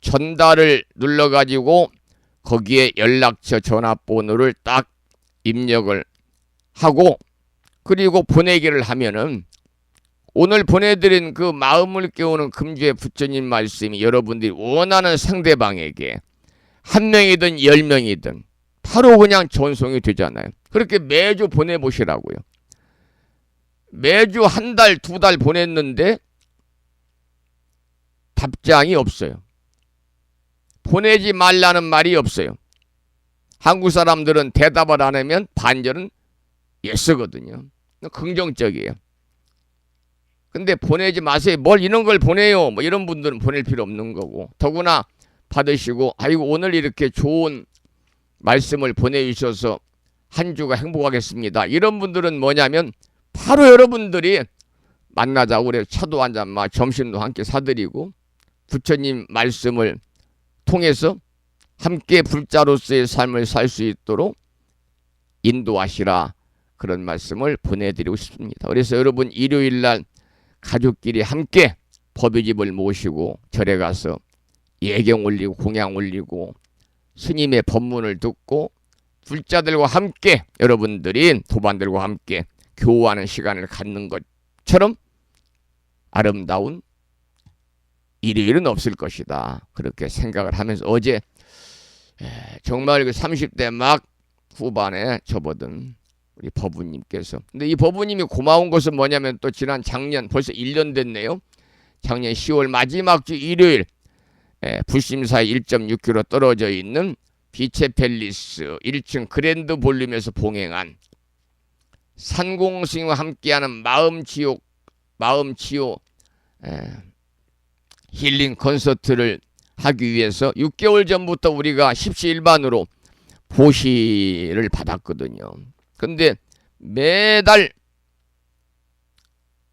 전달을 눌러가지고 거기에 연락처 전화번호를 딱 입력을 하고 그리고 보내기를 하면은 오늘 보내드린 그 마음을 깨우는 금주의 부처님 말씀이 여러분들이 원하는 상대방에게 한 명이든 10명이든 바로 그냥 전송이 되잖아요. 그렇게 매주 보내보시라고요. 매주 한 달, 2달 보냈는데 답장이 없어요. 보내지 말라는 말이 없어요. 한국 사람들은 대답을 안 하면 반절은 예스거든요. 긍정적이에요. 근데 보내지 마세요. 뭘 이런 걸 보내요. 뭐 이런 분들은 보낼 필요 없는 거고. 더구나 받으시고 아이고 오늘 이렇게 좋은 말씀을 보내주셔서 한 주가 행복하겠습니다. 이런 분들은 뭐냐면 바로 여러분들이 만나자고 그래요. 차도 한잔 막 점심도 함께 사드리고 부처님 말씀을 통해서 함께 불자로서의 삶을 살 수 있도록 인도하시라 그런 말씀을 보내드리고 싶습니다. 그래서 여러분 일요일날 가족끼리 함께 법의집을 모시고 절에 가서 예경 올리고 공양 올리고 스님의 법문을 듣고 불자들과 함께 여러분들이 도반들과 함께 교화하는 시간을 갖는 것처럼 아름다운 일요일은 없을 것이다. 그렇게 생각을 하면서 어제 정말 그 30대 막 후반에 접어든 우리 법우님께서 근데 이 법우님이 고마운 것은 뭐냐면 또 지난 작년 벌써 1년 됐네요. 작년 10월 마지막 주 일요일 불심사에 1.6km 떨어져 있는 비체팰리스 1층 그랜드 볼륨에서 봉행한 산공스님과 함께하는 마음치유 힐링 콘서트를 하기 위해서 6개월 전부터 우리가 십시일반으로 보시를 받았거든요. 근데 매달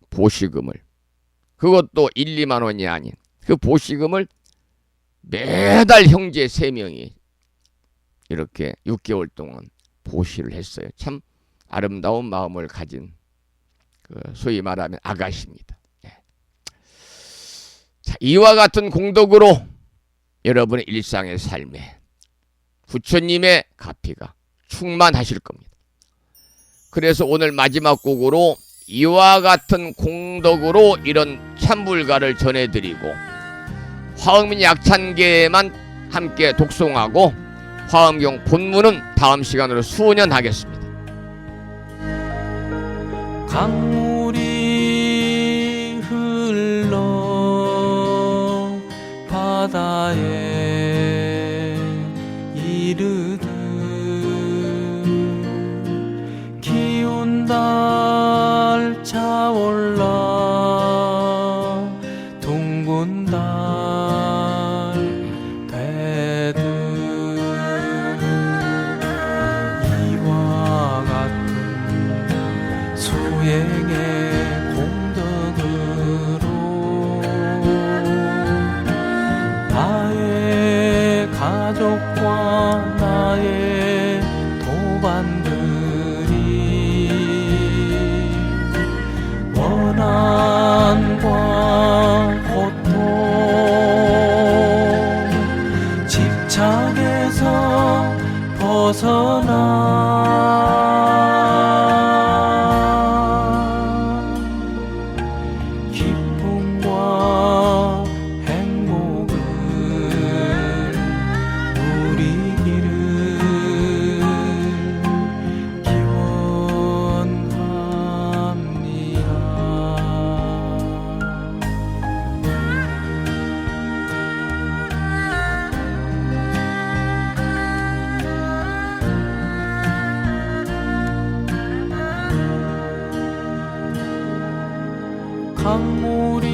보시금을 그것도 1, 2만 원이 아닌 그 보시금을 매달 형제 3명이 이렇게 6개월 동안 보시를 했어요. 참 아름다운 마음을 가진 그 소위 말하면 아가씨입니다. 자, 이와 같은 공덕으로 여러분의 일상의 삶에 부처님의 가피가 충만하실 겁니다. 그래서 오늘 마지막 곡으로 이와 같은 공덕으로 이런 참불가를 전해드리고 화엄인 약찬계만 함께 독송하고 화엄경 본문은 다음 시간으로 수년하겠습니다.
강물이 흘러 바다에 이르듯 기운 달 차올라 둥근 달 되듯 이와 같은 소행의 공덕으로 나의 가족과 나의 도반들이 원한과 고통 집착에서 벗어나 기쁨과 행복을 누리기를 강물이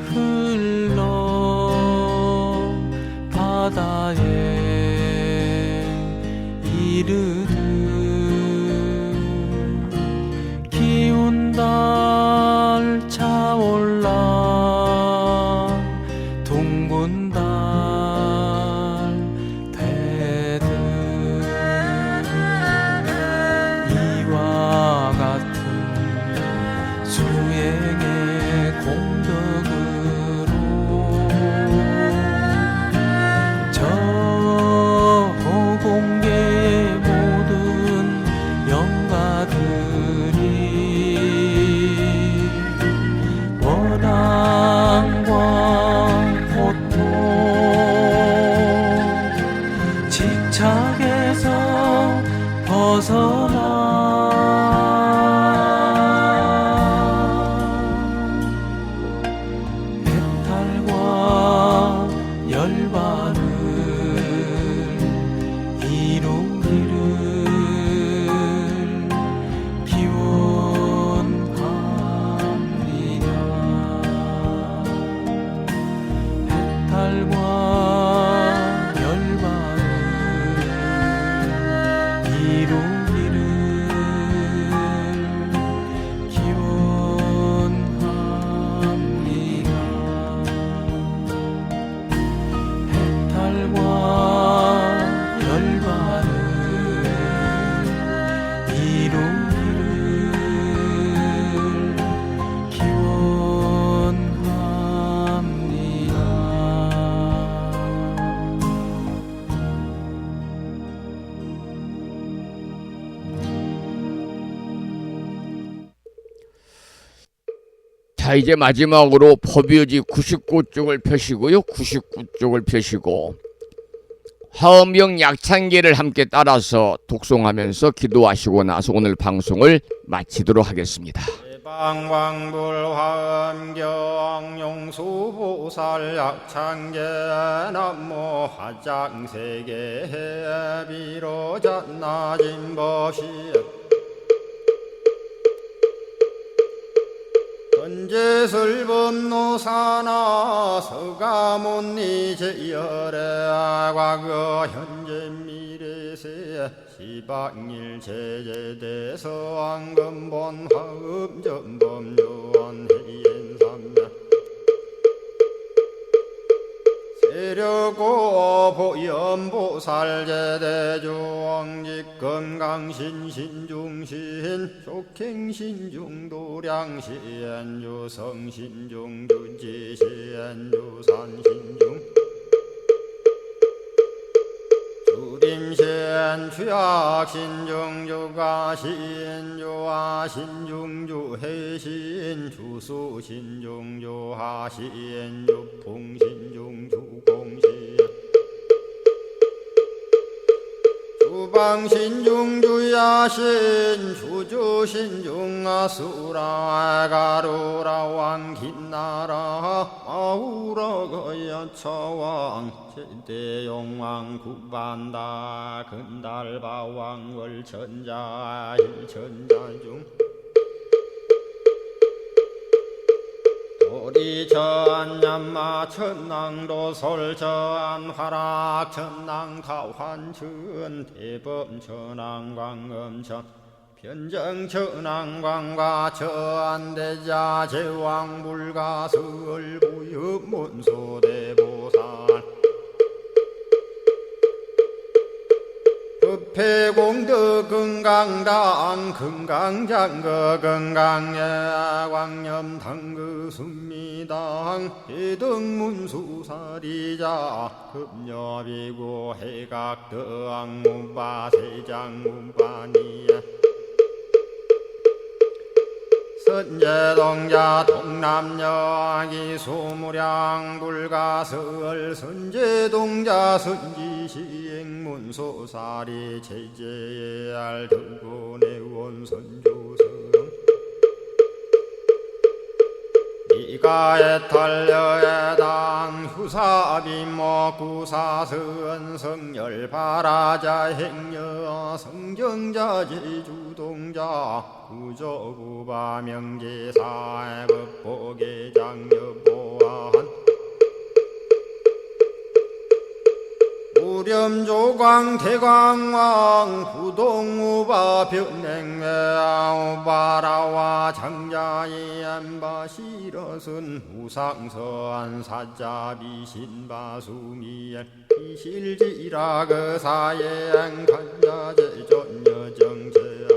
흘러 바다에 이르듯 기운 달 차올라 둥근 달 되듯 이와 같은 수행의 공덕으로
자, 이제 마지막으로 법요지 99쪽을 펴시고요. 99쪽을 펴시고 화엄경 약창계를 함께 따라서 독송하면서 기도하시고 나서 오늘 방송을 마치도록 하겠습니다.
방광불화엄경 용수보살 약창계 남모 화장세계 비로잔나진 법시 헌재설법노사나 서가몬니 제열의 과거 현재 미래세 시방일 제제대서 왕금본 화음전범요원 해인삼야 세력고 보염보살 제대주왕직 건강신신중신 족행신중도량시엔주 성신중주지시엔주 산신중 주림신 취약신중주가신 주하신중주해신 주수신중주하신 주풍신중주공신 주방신중주야신 주주신중아수라 가루라 왕긴나라 아우라가야차왕 제대용왕 구반다 근달바왕 월천자 일천자중 도리천 냠마 천낭도 설천 화락 천낭 타환천 대범 천왕 광음천 변정 천왕 광과 천대자 제왕 불가설 부유 문소대보살 법회공덕 건강당 건강장거 건강예 광염당그 순미당 해등문수사리자 급여비고 해각덕 문바세장 문바니야 선제동자 동남여기 소무량 불가설 선제동자 선지시행문소사리 제제알 등군의원 선조성 이가에탈려에당 후사비모 구사선 성열바라자 행여 성정자 제주동자 구조구바 명제사의 법보계장 여보한 우렴조광 대광왕 부동우바 변냉매아 우바라와 장자의 안바시러슨 우상서한 사자비신바수미엔 이실지라 그사의 간자제전여정제야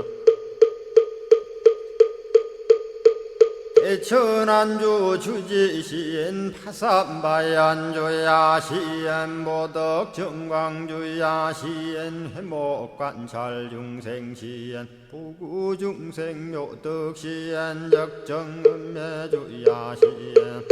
대천안주 주지시인 파산바얀주야 시엔 보덕 정광주야 시엔 해목관찰 중생시엔 부구중생 묘덕시엔 적정음매주야 시엔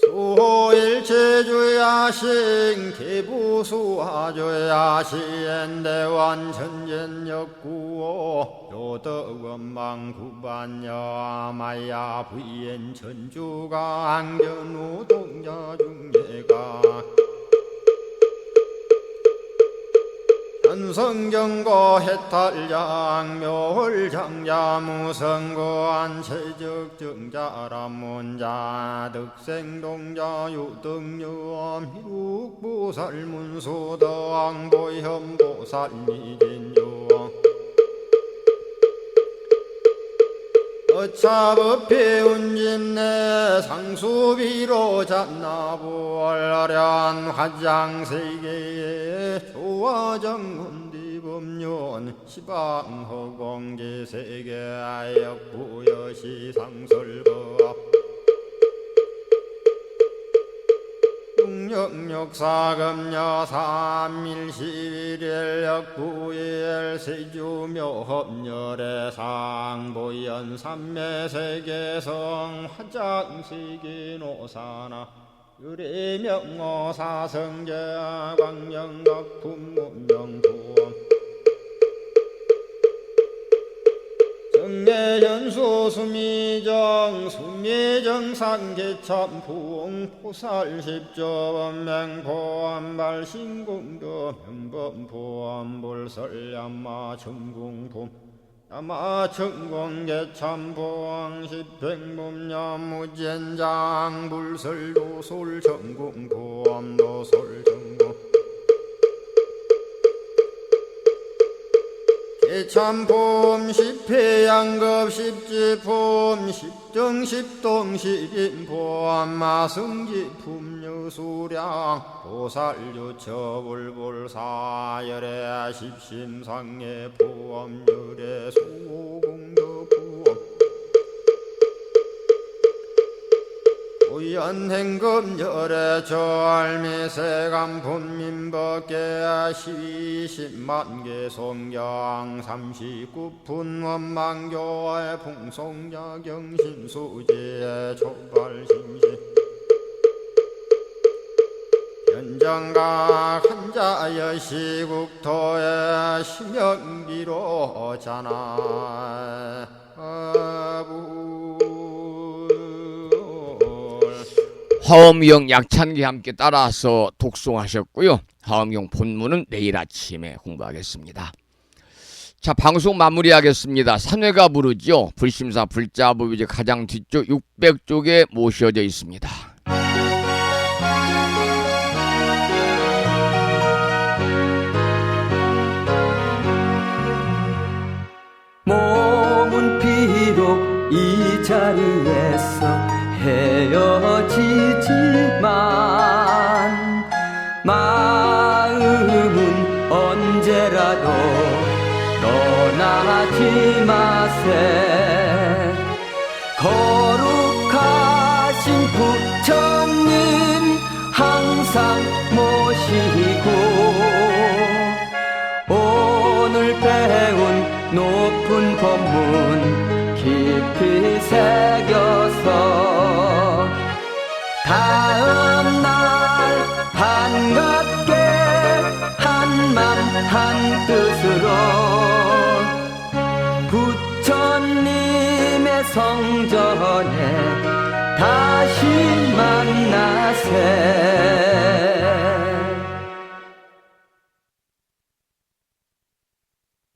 수호일체주야신 개부수하주야신 대완천전역구호 요덕원망구반여 마야 부인 천주가 안견우동자 중예가 현성정고 해탈장 묘홀장자 무성고한 체적정자람문자 득생동자 유등유엄 희룩보살문소덕 보현보살미진유엄 어차법회 운진내 상수비로 잔나부얼련 화장세계에 조화정운디범련 시방허공제세계 역부여시 상설법 중력사금여 3일 11일 역구일 세주묘합열의 상보연 삼매세계성 화장시기노사나 유리명어사성제 광영각품문명부엄 정례연수 수미정 수미정상계참부엉 포살십조원맹포암발 신궁도 명범포암불설야마 청궁품 야마청공계참포항 십행문야무젠장 불설도솔 청궁포암도솔청궁 개참폼 십회양급 십지폼 십정십동 십인폼 마승지품 유수량 보살유처불불사열의 십심상의 보험열의 수공덕부엄 우연행금열의 절미세간품민법계 시십만개 송경 39분 원망교의 풍송야경신수지의 촉발신시 현정각 한자여 시국토의 심영기로 자나
화엄경 약찬기 함께 따라서 독송하셨고요. 화엄경 본문은 내일 아침에 공부하겠습니다. 자, 방송 마무리하겠습니다. 산회가 부르죠. 불심사 불자부 이제 가장 뒤쪽 600쪽에 모셔져 있습니다.
몸은 비록 이 자리에서 헤어지지만 마음은 언제라도 떠나지 마세. 거룩하신 부처님 항상 모시고 오늘 배운 높은 법문 깊이 새겨서 다음날 반갑게 한맘 한뜻으로 부처님의 성전에 다시 만나세.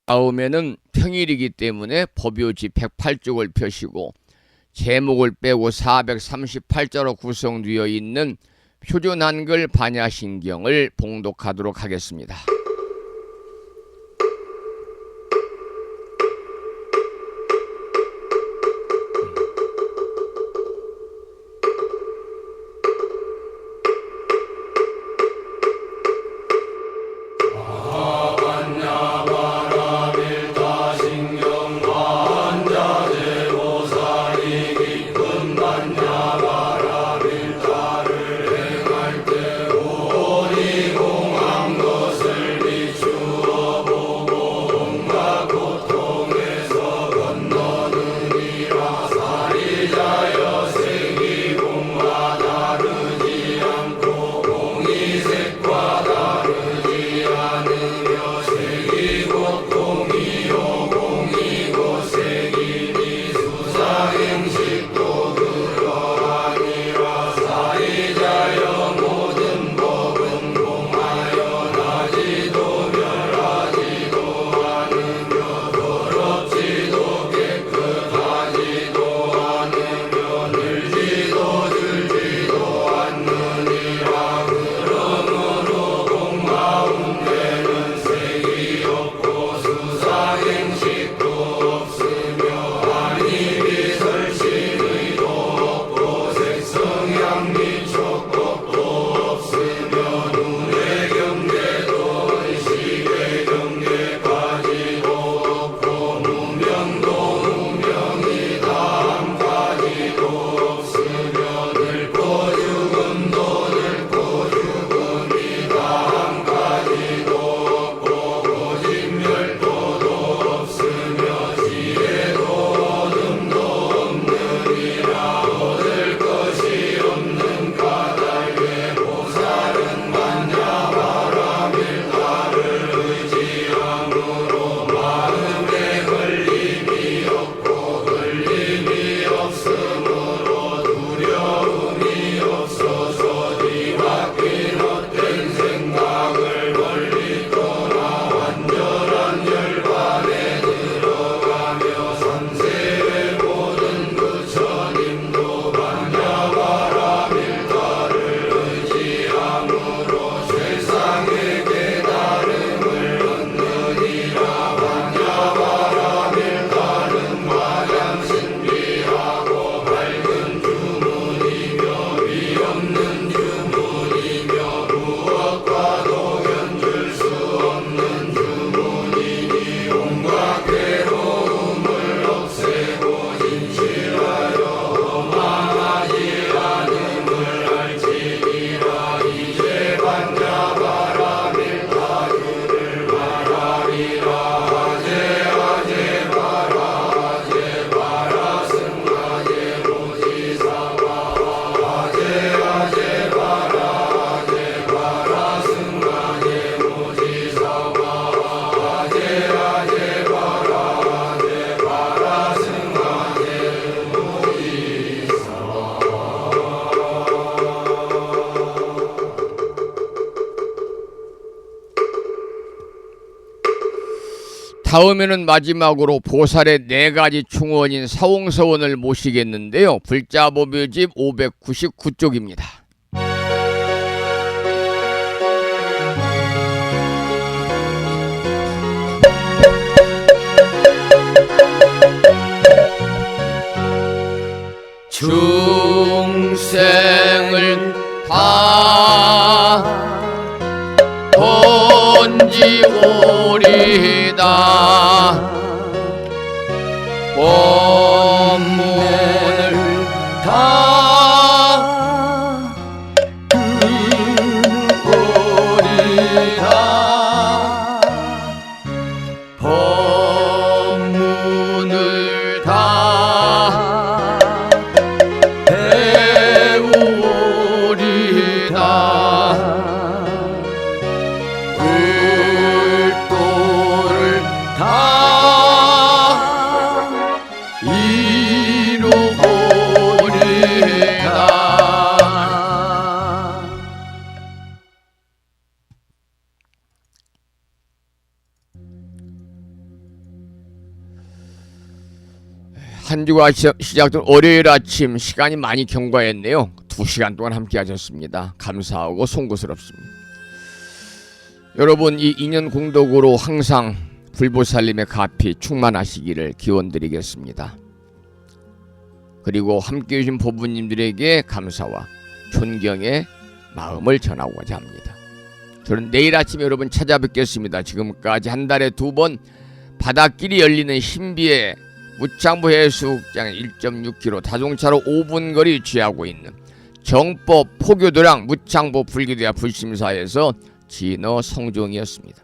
다음에는 평일이기 때문에 법요지 108쪽을 펴시고 제목을 빼고 438자로 구성되어 있는 표준 한글 반야신경을 봉독하도록 하겠습니다.
것을
다음에는 마지막으로 보살의 4가지 충원인 사홍서원을 모시겠는데요. 불자보묘집 599쪽입니다. 중생을 다 건지오리다 법문을 다 듣고리다 법문을 다 배우리다 을도를 다 이루고리다. 한 주가 시작된 월요일 아침 시간이 많이 경과했네요. 2시간 동안 함께 하셨습니다. 감사하고 송구스럽습니다. 여러분 이 인연 공덕으로 항상 불보살님의 가피 충만하시기를 기원드리겠습니다. 그리고 함께 해주신 보부님들에게 감사와 존경의 마음을 전하고자 합니다. 저는 내일 아침에 여러분 찾아뵙겠습니다. 지금까지 한 달에 2번 바닷길이 열리는 신비의 무창부 해수욕장 1.6km 자동차로 5분 거리 취하고 있는 정법 포교도량 무창부 불기도야 불심사에서 진어 성종이었습니다.